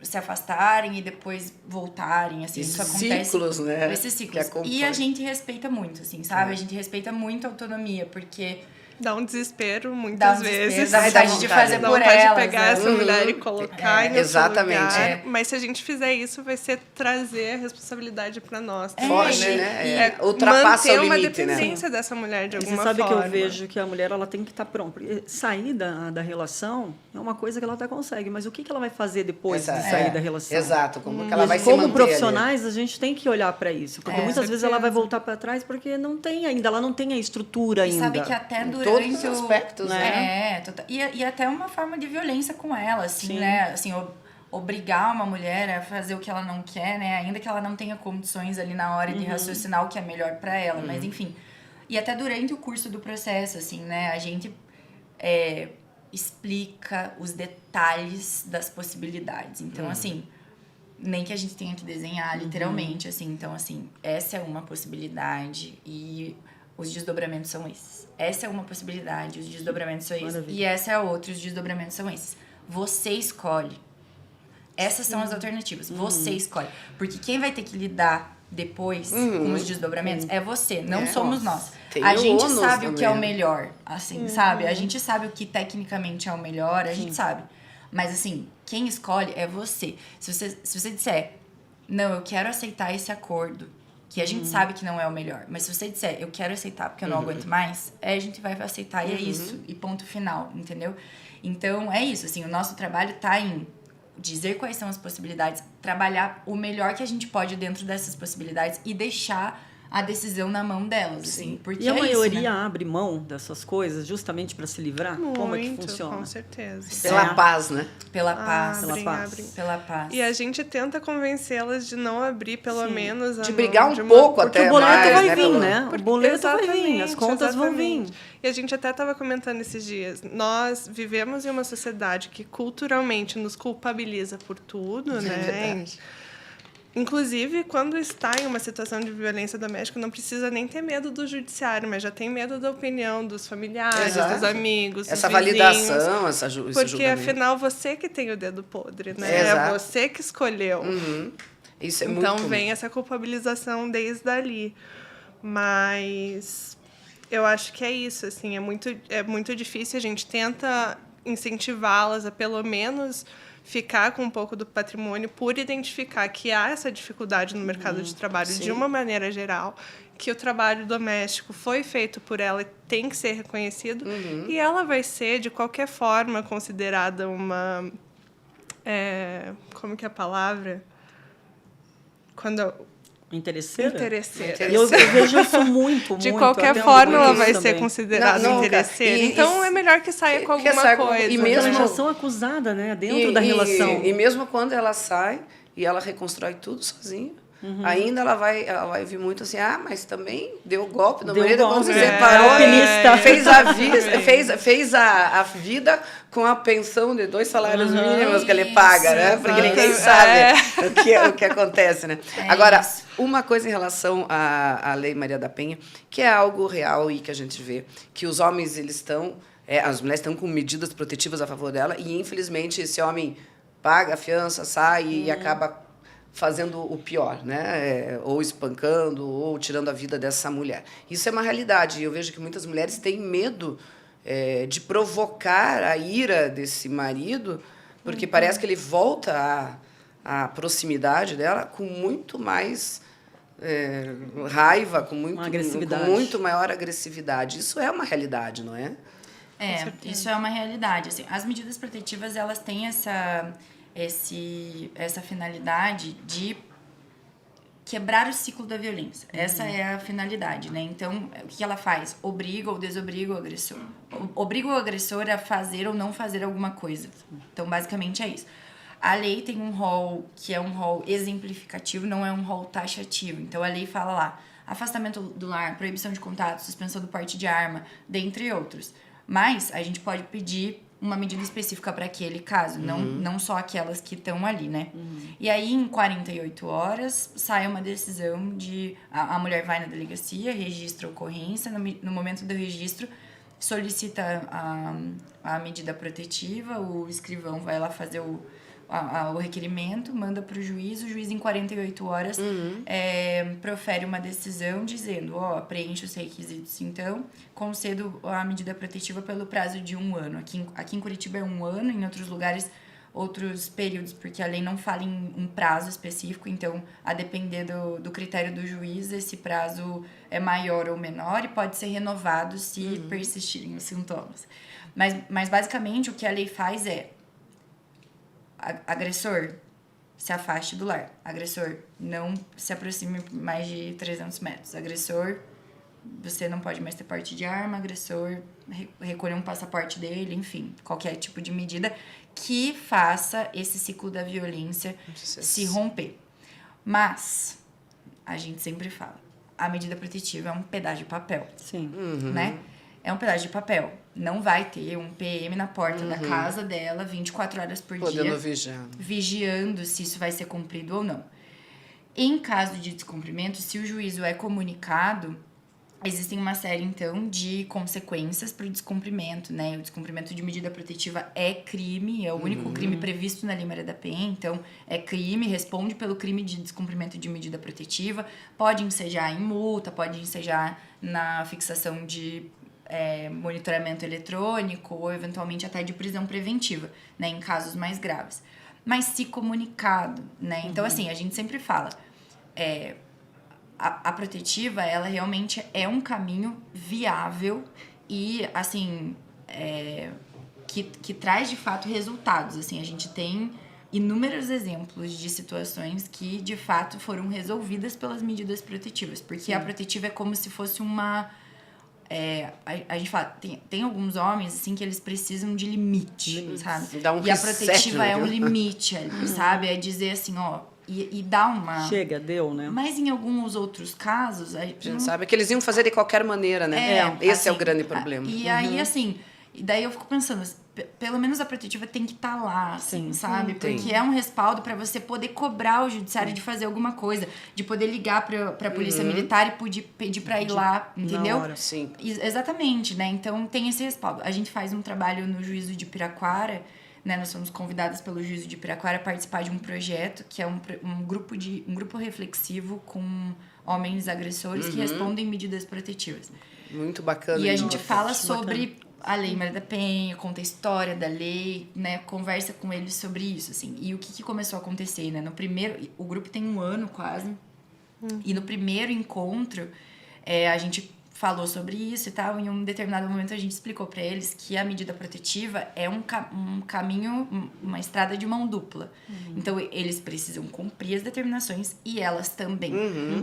se afastarem e depois voltarem, assim. Esses isso acontece. ciclos, né? Esses ciclos. E a gente respeita muito, assim, sabe? A gente respeita muito a autonomia, porque... Dá um desespero muitas vezes. Dá vontade de fazer dá por vontade elas, de pegar né? essa mulher e colocar em outro exatamente. lugar. Mas se a gente fizer isso, vai ser trazer a responsabilidade para nós. Foge, também, né? Ultrapassa o limite, uma dependência dessa mulher de alguma Você sabe forma. que eu vejo que a mulher ela tem que estar pronta. Porque sair da relação é uma coisa que ela até consegue, mas o que ela vai fazer depois de sair da relação? Exato, como que ela vai se Como manter profissionais, ali. a gente tem que olhar para isso. Porque muitas vezes certeza. ela vai voltar para trás porque não tem ainda, ela não tem a estrutura E ainda. sabe que até Em durante todos os aspectos, né? E até uma forma de violência com ela, assim, né? Assim, obrigar uma mulher a fazer o que ela não quer, né? Ainda que ela não tenha condições ali na hora de raciocinar o que é melhor para ela, mas enfim. E até durante o curso do processo, assim, né? A gente explica os detalhes das possibilidades. Então, assim, nem que a gente tenha que desenhar literalmente, assim. Então, assim, essa é uma possibilidade e os desdobramentos são esses. Essa é uma possibilidade, os desdobramentos são esses. Maravilha. E essa é outra, os desdobramentos são esses. Você escolhe. Essas são as alternativas. Você escolhe. Porque quem vai ter que lidar depois com os desdobramentos é você, não somos nós. Tem A o gente ônus sabe o que é o também. melhor, assim, sabe? A gente sabe o que tecnicamente é o melhor, a gente sabe. Mas, assim, quem escolhe é você. Se você disser, não, eu quero aceitar esse acordo, que a gente sabe que não é o melhor, mas se você disser, eu quero aceitar porque eu não aguento mais, a gente vai aceitar e é isso. E ponto final, entendeu? Então, é isso, assim, o nosso trabalho tá em dizer quais são as possibilidades, trabalhar o melhor que a gente pode dentro dessas possibilidades e deixar a decisão na mão delas, assim, porque E a maioria isso, né? abre mão dessas coisas justamente para se livrar? Como é que funciona? Com certeza. Pela paz, né? Pela paz. Pela paz. Pela paz. E a gente tenta convencê-las de não abrir, pelo menos... De a brigar mão um de uma- pouco Porque até o boleto mais, vai né? vir, né? Porque- O boleto vai vir, as exatamente, contas vão vir. exatamente. E a gente até estava comentando esses dias. Nós vivemos em uma sociedade que culturalmente nos culpabiliza por tudo, né? verdade. Inclusive, quando está em uma situação de violência doméstica, não precisa nem ter medo do judiciário, mas já tem medo da opinião dos familiares, Exato. dos amigos, Essa dos vizinhos. validação, esse Porque, julgamento. afinal, você que tem o dedo podre, né? Exato. É você que escolheu. Isso é Então, muito vem essa culpabilização desde ali. Mas eu acho que é isso, assim, é muito difícil. A gente tenta incentivá-las a, pelo menos, ficar com um pouco do patrimônio por identificar que há essa dificuldade no mercado de trabalho de uma maneira geral, que o trabalho doméstico foi feito por ela e tem que ser reconhecido, e ela vai ser, de qualquer forma, considerada uma... como que é a palavra? Quando... Interesseira? Interesseira. E eu vejo isso muito, De muito. qualquer Até forma, muito ela isso vai também. ser considerada Não, cara, interesseira. e- Então, e- é melhor que saia com que alguma saia com- coisa. e Porque mesmo- elas já são acusadas, né? Dentro da relação. E mesmo quando ela sai e ela reconstrói tudo sozinha, ainda ela vai vir muito assim, mas também deu golpe no Deu marido quando golpe, se é. separou, Alpinista. fez a vida, fez a vida com a pensão de 2 salários mínimos que ele paga, né? Porque ninguém sabe o que acontece, né? Agora, uma coisa em relação à Lei Maria da Penha, que é algo real e que a gente vê, que os homens, eles estão... as mulheres estão com medidas protetivas a favor dela e, infelizmente, esse homem paga a fiança, sai e acaba fazendo o pior, né? Ou espancando, ou tirando a vida dessa mulher. Isso é uma realidade. E eu vejo que muitas mulheres têm medo de provocar a ira desse marido, porque parece que ele volta à proximidade dela com muito mais raiva, com muito maior agressividade. Isso é uma realidade, não é? Isso é uma realidade. Assim, as medidas protetivas, elas têm essa finalidade de quebrar o ciclo da violência. Essa é a finalidade, né? Então, o que ela faz? Obriga ou desobriga o agressor. Obriga o agressor a fazer ou não fazer alguma coisa. Então, basicamente é isso. A lei tem um rol que é um rol exemplificativo, não é um rol taxativo. Então, a lei fala lá, afastamento do lar, proibição de contato, suspensão do porte de arma, dentre outros. Mas a gente pode pedir uma medida específica para aquele caso, não só aquelas que estão ali, né? E aí, em 48 horas, sai uma decisão de... A mulher vai na delegacia, registra a ocorrência, no momento do registro, solicita a medida protetiva, o escrivão vai lá fazer o requerimento, manda para o juiz em 48 horas profere uma decisão dizendo, preenche os requisitos, então, concedo a medida protetiva pelo prazo de 1 ano. Aqui em Curitiba é 1 ano, em outros lugares, outros períodos, porque a lei não fala em um prazo específico, então, a depender do critério do juiz, esse prazo é maior ou menor e pode ser renovado se persistirem os sintomas. Mas, basicamente, o que a lei faz é agressor, se afaste do lar. Agressor, não se aproxime por mais de 300 metros. Agressor, você não pode mais ter porte de arma. Agressor, recolher um passaporte dele, enfim, qualquer tipo de medida que faça esse ciclo da violência se romper. Mas, a gente sempre fala, a medida protetiva é um pedaço de papel. Sim. Né? É um pedaço de papel. Não vai ter um PM na porta da casa dela 24 horas por dia. Vigiando se isso vai ser cumprido ou não. Em caso de descumprimento, se o juízo é comunicado, existem uma série, então, de consequências para o descumprimento, né? O descumprimento de medida protetiva é crime, é o único crime previsto na Lei Maria da Penha, então é crime, responde pelo crime de descumprimento de medida protetiva, pode ensejar em multa, pode ensejar na fixação de monitoramento eletrônico ou eventualmente até de prisão preventiva, né, em casos mais graves. Mas se comunicado, né? Então, assim, a gente sempre fala, a protetiva, ela realmente é um caminho viável e, assim, que traz, de fato, resultados. Assim, a gente tem inúmeros exemplos de situações que, de fato, foram resolvidas pelas medidas protetivas. Porque a protetiva é como se fosse uma... a gente fala, tem alguns homens, assim, que eles precisam de limite, sabe? Dá um e a reset, protetiva né? é um limite ali, sabe? É dizer assim, e dá uma... Chega, deu, né? Mas em alguns outros casos... A gente sabe que eles iam fazer de qualquer maneira, né? Esse é o grande problema. E aí, assim... E daí eu fico pensando, pelo menos a protetiva tem que estar lá, assim, sabe? Porque é um respaldo para você poder cobrar o judiciário de fazer alguma coisa, de poder ligar para a polícia militar e pedir para ir lá, entendeu? Na hora. Sim. Exatamente, né? Então tem esse respaldo. A gente faz um trabalho no Juízo de Piraquara, né? Nós somos convidadas pelo Juízo de Piraquara a participar de um projeto que é um grupo reflexivo com homens agressores que respondem medidas protetivas. Muito bacana. E a gente fala bacana. sobre a Lei Maria da Penha, conta a história da lei, né? Conversa com eles sobre isso, assim. E o que começou a acontecer, né? No primeiro... O grupo tem 1 ano, quase. E no primeiro encontro, a gente falou sobre isso e tal. Em um determinado momento, a gente explicou para eles que a medida protetiva é um caminho, uma estrada de mão dupla. Então, eles precisam cumprir as determinações e elas também.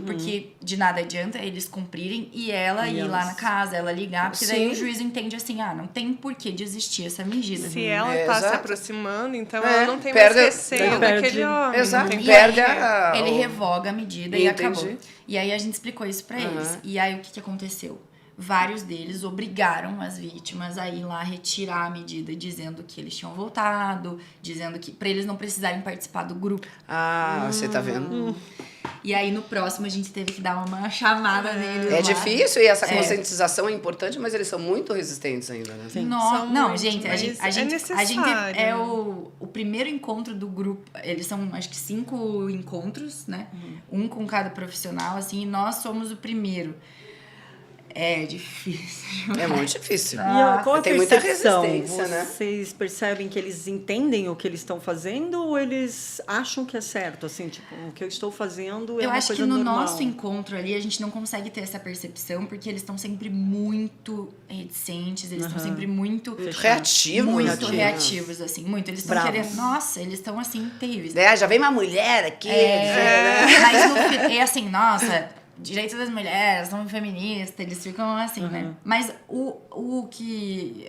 Porque de nada adianta eles cumprirem e ela ir lá na casa, ela ligar. Porque daí o juiz entende assim, não tem por que desistir essa medida. Se ela tá se exato. aproximando, então ela não tem Perde- mais receio daquele homem. Exato. Não tem Perde porquê. Ele revoga a medida e Entendi. acabou. E aí a gente explicou isso pra eles. E aí o que aconteceu? Vários deles obrigaram as vítimas a ir lá retirar a medida, dizendo que eles tinham voltado, dizendo que pra eles não precisarem participar do grupo. Você tá vendo? E aí no próximo a gente teve que dar uma chamada neles. É lá. difícil e essa conscientização é importante, mas eles são muito resistentes ainda, né? São Não, muito, gente, a mas gente, é a gente necessário. é o primeiro encontro do grupo. Eles são, acho que 5 encontros, né? Um com cada profissional, assim, e nós somos o primeiro. É difícil. É muito difícil. E qual a Tem muita percepção? resistência, né? Vocês percebem que eles entendem o que eles estão fazendo ou eles acham que é certo? Assim, tipo, o que eu estou fazendo é Eu uma acho coisa que no normal. nosso encontro ali, a gente não consegue ter essa percepção, porque eles estão sempre muito reticentes, eles estão sempre muito... Reativos. Muito né? reativos, assim, muito. Eles estão Bravos. querendo... Nossa, eles estão, assim, terríveis. Já vem uma mulher aqui. né? Mas no é assim, nossa, direitos das mulheres, são feministas, eles ficam assim, né? Mas o que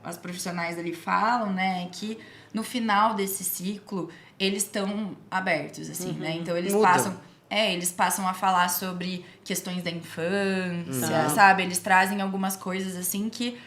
as profissionais ali falam, né, é que no final desse ciclo, eles estão abertos, assim, né? Então eles Mudam. eles passam a falar sobre questões da infância, sabe? Eles trazem algumas coisas assim que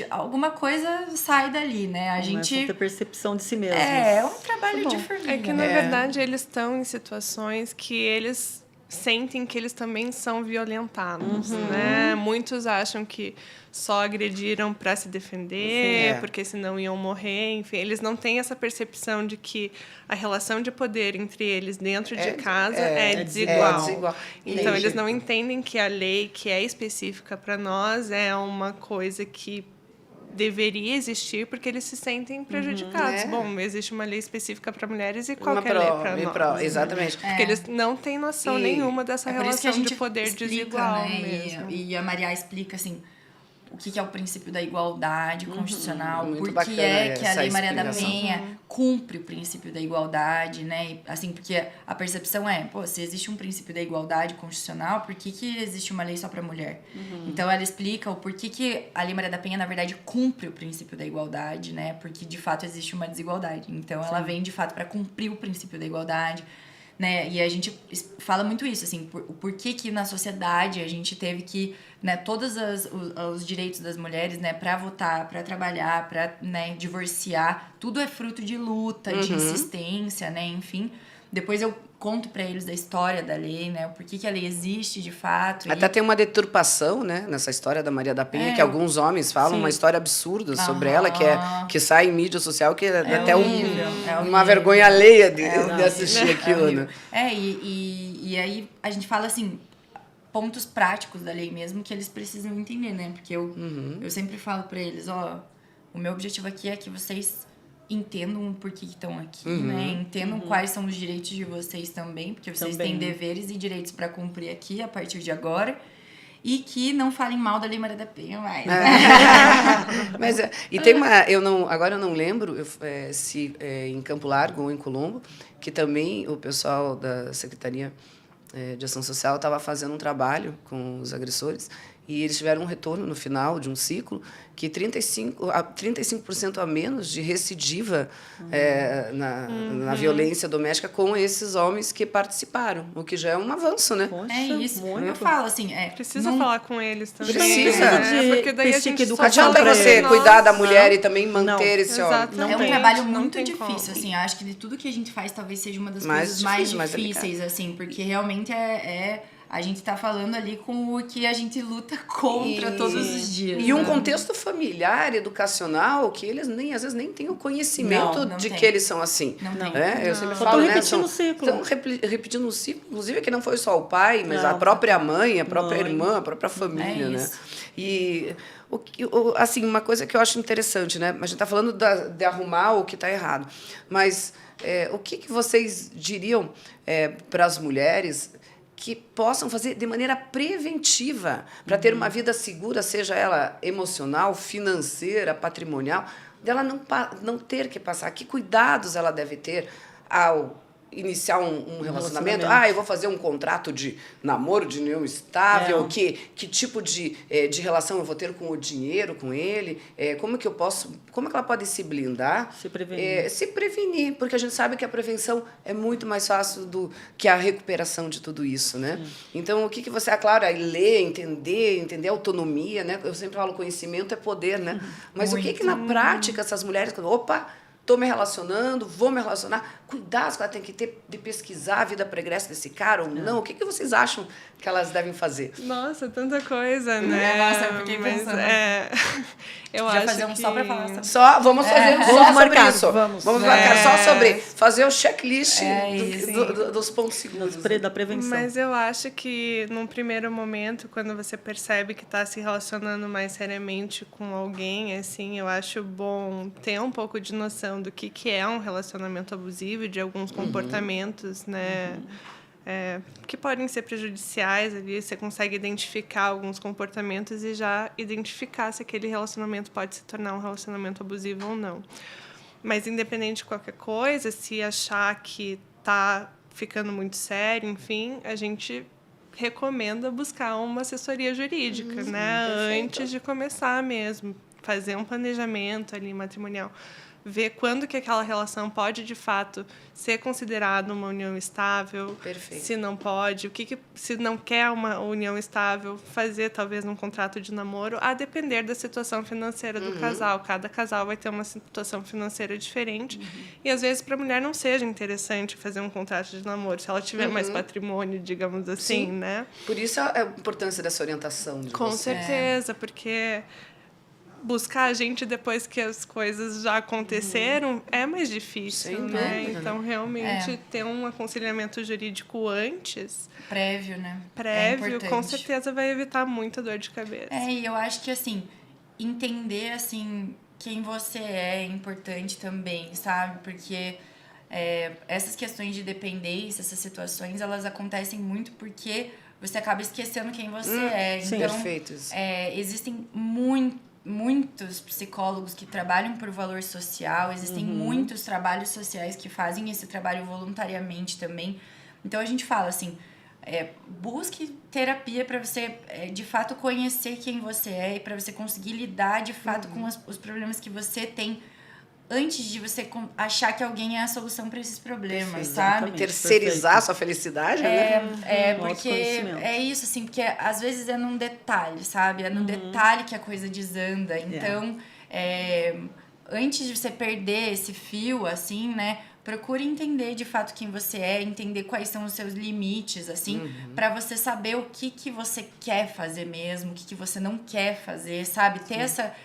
alguma coisa sai dali, né? A Começam gente ter percepção de si mesmos. é um trabalho de formiga. É que, na verdade, eles estão em situações que eles sentem que eles também são violentados, né? Muitos acham que só agrediram para se defender, porque senão iam morrer. Enfim, eles não têm essa percepção de que a relação de poder entre eles dentro de casa é desigual. É desigual. Então, Entendi. eles não entendem que a lei que é específica para nós é uma coisa que deveria existir porque eles se sentem prejudicados. É. Bom, existe uma lei específica para mulheres e qualquer lei para nós. Exatamente. Porque eles não têm noção nenhuma dessa É por isso que a relação gente de poder explica, desigual né? mesmo. E a Maria explica assim o que é o princípio da igualdade constitucional, Muito por que bacana é que a essa Lei Maria da explicação. Penha cumpre o princípio da igualdade, né? E, assim, porque a percepção é, pô, se existe um princípio da igualdade constitucional, por que existe uma lei só para mulher? Então ela explica o porquê que a Lei Maria da Penha, na verdade, cumpre o princípio da igualdade, né? Porque de fato existe uma desigualdade. Então ela vem de fato para cumprir o princípio da igualdade. Né? E a gente fala muito isso, assim, o porquê que na sociedade a gente teve que, né, todos os direitos das mulheres, né, para votar, para trabalhar, para, né, divorciar, tudo é fruto de luta, de insistência, né, enfim. Depois eu conto para eles da história da lei, né, o porquê que a lei existe de fato. Até tem uma deturpação, né, nessa história da Maria da Penha, que alguns homens falam uma história absurda sobre ela, que sai em mídia social, que é até horrível, uma vergonha alheia de horrível. assistir aquilo, horrível. né? E aí a gente fala assim, pontos práticos da lei mesmo que eles precisam entender, né? Porque eu sempre falo para eles, o meu objetivo aqui é que vocês entendam por que estão aqui, né? Entendam quais são os direitos de vocês também, porque vocês têm deveres e direitos para cumprir aqui a partir de agora. E que não falem mal da Lei Maria da Penha mais. Mas e tem uma, agora eu não lembro se em Campo Largo ou em Colombo, que também o pessoal da Secretaria de Ação Social estava fazendo um trabalho com os agressores e eles tiveram um retorno no final de um ciclo que 35% a menos de recidiva na violência doméstica com esses homens que participaram, o que já é um avanço, né? Poxa, É isso. muito. Eu falo assim, Precisa falar com eles também. Precisa. Né? Porque daí a gente só Adianta fala você pra cuidar da nós. mulher e também manter esse homem. Exatamente. É um tem, trabalho não muito tem difícil, como. assim. Eu acho que de tudo que a gente faz, talvez seja uma das Mais coisas mais difícil, mais difíceis, assim. Porque realmente a gente tá falando ali com o que a gente luta contra todos os dias. E um né? contexto familiar, educacional, que eles às vezes nem têm o conhecimento Não de tem. que eles são assim. Não tem. Eu sempre Só falo, estão né? repetindo o ciclo. Estão repetindo o ciclo, inclusive que não foi só o pai, mas a Não. própria mãe, a própria Mãe. irmã, a própria família, né? isso. E assim, uma coisa que eu acho interessante, né? A gente está falando de arrumar o que está errado, mas o que vocês diriam para as mulheres que possam fazer de maneira preventiva para ter uma vida segura, seja ela emocional, financeira, patrimonial, dela não ter que passar? Que cuidados ela deve ter ao iniciar um relacionamento? Eu vou fazer um contrato de namoro, de união estável, que tipo de relação eu vou ter com o dinheiro, com ele, como que ela pode se blindar? Se prevenir. Se prevenir, porque a gente sabe que a prevenção é muito mais fácil que a recuperação de tudo isso, né? Sim. Então, o que você, claro, é ler, entender a autonomia, né? Eu sempre falo, conhecimento é poder, né? Mas o que na prática essas mulheres, tô me relacionando, vou me relacionar. Cuidado que ela tem que ter de pesquisar a vida pregressa desse cara ou não. O que vocês acham que elas devem fazer? Nossa, tanta coisa, né? Nossa, eu fiquei pensando. Eu Já acho fazer um que... só pra falar sobre Vamos fazer Vamos só sobre marcar, isso. vamos. Vamos marcar só sobre fazer o checklist isso. dos pontos seguros. Da prevenção. Mas eu acho que, num primeiro momento, quando você percebe que está se relacionando mais seriamente com alguém, assim, eu acho bom ter um pouco de noção do que é um relacionamento abusivo, de alguns comportamentos, né? Que podem ser prejudiciais ali. Você consegue identificar alguns comportamentos e já identificar se aquele relacionamento pode se tornar um relacionamento abusivo ou não. Mas, independente de qualquer coisa, se achar que está ficando muito sério, enfim, a gente recomenda buscar uma assessoria jurídica, né? Perfeito. Antes de começar mesmo. Fazer um planejamento ali matrimonial. Ver quando que aquela relação pode, de fato, ser considerada uma união estável. Perfeito. Se não pode, se não quer uma união estável, fazer talvez um contrato de namoro, a depender da situação financeira do casal. Cada casal vai ter uma situação financeira diferente. E, às vezes, para a mulher não seja interessante fazer um contrato de namoro, se ela tiver mais patrimônio, digamos assim, Sim. né? Por isso a importância dessa orientação de Com você. certeza, porque buscar a gente depois que as coisas já aconteceram é mais difícil, Sem né? dúvida. Então, realmente, ter um aconselhamento jurídico antes, prévio, né? prévio, É com importante. certeza vai evitar muita dor de cabeça. E eu acho que, assim, entender, assim, quem você é importante também, sabe? Porque essas questões de dependência, essas situações, elas acontecem muito porque você acaba esquecendo quem você é. sim. Então, Perfeito isso. existem muitos psicólogos que trabalham por valor social, existem muitos trabalhos sociais que fazem esse trabalho voluntariamente também. Então, a gente fala assim, busque terapia para você, de fato, conhecer quem você é e para você conseguir lidar, de fato, com os problemas que você tem antes de você achar que alguém é a solução para esses problemas, Perfeito. sabe? Exatamente. Terceirizar a sua felicidade, né? Porque autoconhecimento. é isso, assim, porque às vezes é num detalhe, sabe? É num detalhe que a coisa desanda. Então, antes de você perder esse fio, assim, né? Procure entender de fato quem você é, entender quais são os seus limites, assim, pra você saber o que você quer fazer mesmo, o que você não quer fazer, sabe? Ter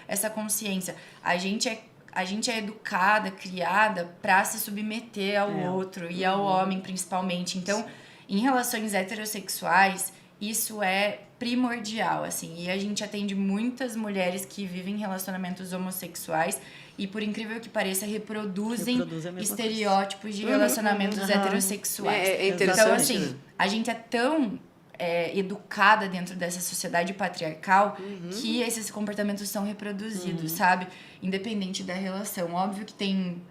essa consciência. A gente é educada, criada para se submeter ao outro e ao homem, principalmente. Então, em relações heterossexuais, isso é primordial, assim. E a gente atende muitas mulheres que vivem relacionamentos homossexuais e, por incrível que pareça, reproduzem a mesma estereótipos de relacionamentos heterossexuais. É interessante, Então, assim, né? a gente é tão educada dentro dessa sociedade patriarcal que esses comportamentos são reproduzidos, sabe? Independente da relação. Óbvio que tem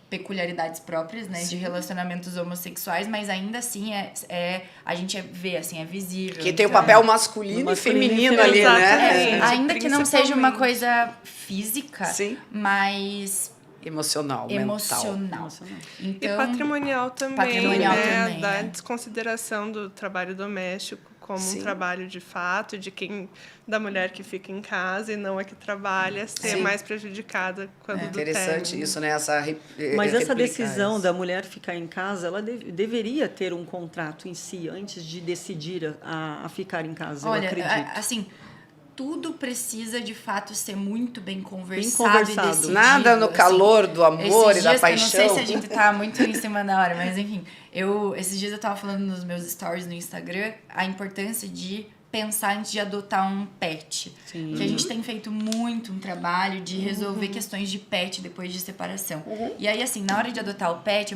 peculiaridades próprias, né, de relacionamentos homossexuais, mas ainda assim a gente vê, assim, é visível. Que tem o papel masculino e feminino ali, né? Exatamente. Ainda que não seja uma principalmente. coisa física, Sim. mas Emocional, emocional. E Então, patrimonial também, patrimonial né? também, Da né? desconsideração do trabalho doméstico como Sim. um trabalho de fato, da mulher que fica em casa e não a que trabalha, ser Sim. mais prejudicada quando do Interessante término. isso, né? Mas essa replicar decisão isso. da mulher ficar em casa, ela deveria ter um contrato em si antes de decidir a ficar em casa, olha, eu acredito. assim, tudo precisa de fato ser muito bem conversado, conversado. e decidido. Nada no assim. calor do amor Esses e da dias, paixão. Eu não sei se a gente tá muito em cima da hora, mas enfim, esses dias eu tava falando nos meus stories no Instagram a importância de pensar antes de adotar um pet. Sim. Que a gente tem feito muito um trabalho de resolver questões de pet depois de separação. E aí, assim, na hora de adotar o pet,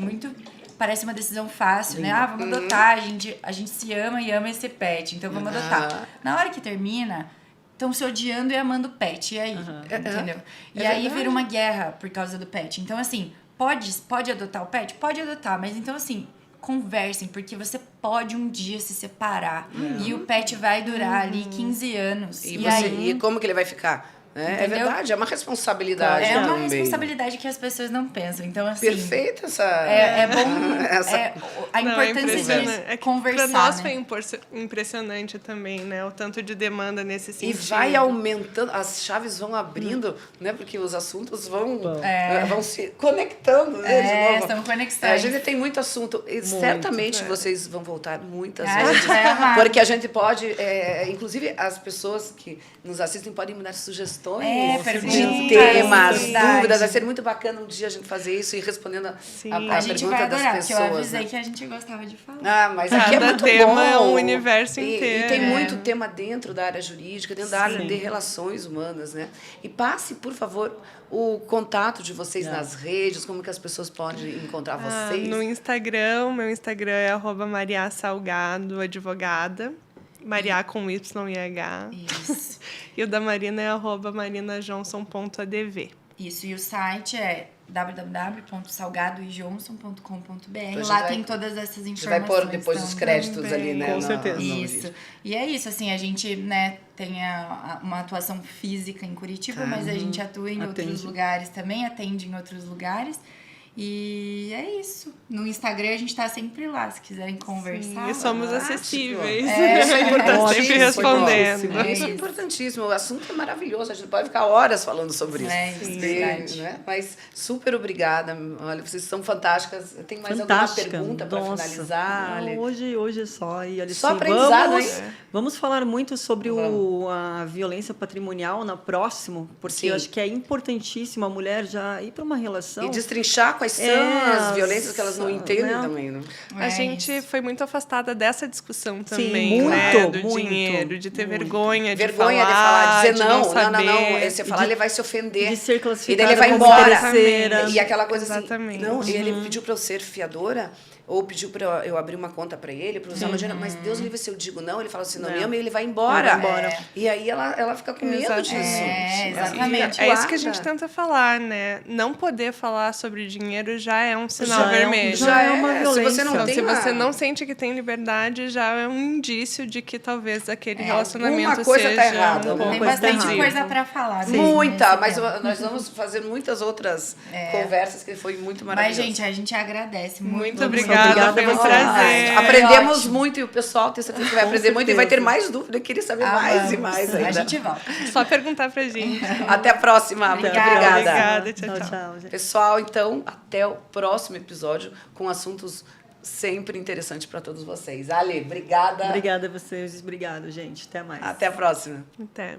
parece uma decisão fácil, né? Ah, vamos adotar, a gente se ama e ama esse pet, então vamos adotar. Na hora que termina, estão se odiando e amando o pet, e aí? Entendeu? E aí verdade. vira uma guerra por causa do pet. Então, assim, pode adotar o pet? Pode adotar, mas então, assim, conversem, porque você pode um dia se separar e o pet vai durar ali 15 anos. E como que ele vai ficar? É Entendeu? verdade, é uma responsabilidade É uma também. responsabilidade que as pessoas não pensam. Então, assim... Perfeita essa... É bom... essa... a Não, é importância impressionante. de É que conversar, para nós né? foi impressionante também, né? O tanto de demanda nesse E sentido. vai aumentando, as chaves vão abrindo, né? Porque os assuntos vão se conectando, né? de novo. São conexões. A gente tem muito assunto. E certamente vocês vão voltar muitas A vezes. gente vai amar. Porque a gente pode, inclusive as pessoas que nos assistem podem me dar sugestões de perguntas, temas, verdade. dúvidas. Vai ser muito bacana um dia a gente fazer isso e respondendo a A gente vai pergunta das adorar, porque eu pessoas. avisei né? que a gente gostava de falar. Ah, mas aqui é Cada muito tema bom. é um universo E inteiro. tem muito tema dentro da área jurídica, dentro da área Sim. de relações humanas, né? E passe, por favor, o contato de vocês nas redes, como que as pessoas podem encontrar vocês. No Instagram, meu Instagram é @mariasalgado, advogada. Maria com Y e H. Isso. E o da Marina é @marinajohnson.adv. Isso, e o site é www.salgadoejohnson.com.br. Então, Lá vai- tem todas essas Você informações. vai pôr depois os também. créditos ali, né? Com no- certeza. no Isso. vídeo. E é isso, assim, a gente, né, tem uma atuação física em Curitiba, Tá. mas a gente atua em outros Atende. lugares também, atende em outros lugares. E é isso. No Instagram a gente tá sempre lá, se quiserem conversar. E somos Fantástico. acessíveis. Isso é Tá importantíssimo. sempre respondendo. É Isso é isso. importantíssimo. O assunto é maravilhoso. A gente pode ficar horas falando sobre isso. É isso, E, verdade. né? Mas super obrigada. Olha, vocês são fantásticas. Tem mais Fantástica. alguma pergunta para Nossa. finalizar? Não, hoje é só. E, olha, Só assim, aprendizado, vamos, hein? vamos falar muito sobre Vamos. a violência patrimonial na próximo, porque Sim. eu acho que é importantíssimo a mulher já ir para uma relação. E destrinchar quais são as violências que elas não entendem né? também, né? A gente isso. foi muito afastada dessa discussão também, muito, né? Do muito, dinheiro, de ter muito. vergonha de Vergonha de falar, falar, dizer de não, saber. Você falar, ele vai se ofender. de ser E daí classificada ele vai como embora. interesseira. E aquela coisa Exatamente. assim, não, ele pediu para eu ser fiadora, ou pediu para eu abrir uma conta para ele, para usar uma dinheiro, mas Deus livre se eu digo não, ele fala assim, não me ama e ele vai embora. Ele vai embora. E aí ela fica com medo Exato. disso. Exatamente. É isso que a gente tenta falar, né? Não poder falar sobre dinheiro já é um sinal Já é um- vermelho. já é uma Se você violência. não Então, tem se uma- você não sente que tem liberdade, já é um indício de que talvez aquele relacionamento alguma coisa seja tá errada, um né? pouco Tem coisa bastante errada. coisa pra falar. né, Muita, nesse mas tema. nós vamos fazer muitas outras conversas que foi muito maravilhoso. Mas, gente, a gente agradece muito. Muito obrigada, foi um você. prazer. Aprendemos ótimo. muito e o pessoal tem certeza que vai aprender muito e vai ter mais dúvida, eu queria saber mais e mais ainda. A gente volta. Só perguntar pra gente. Até a próxima. Muito Obrigada. obrigada. Tchau, tchau. gente. Pessoal, então, até o próximo episódio com assuntos sempre interessantes para todos vocês. Ale, obrigada. Obrigada a vocês, obrigado, gente. Até mais. Até a próxima. Até.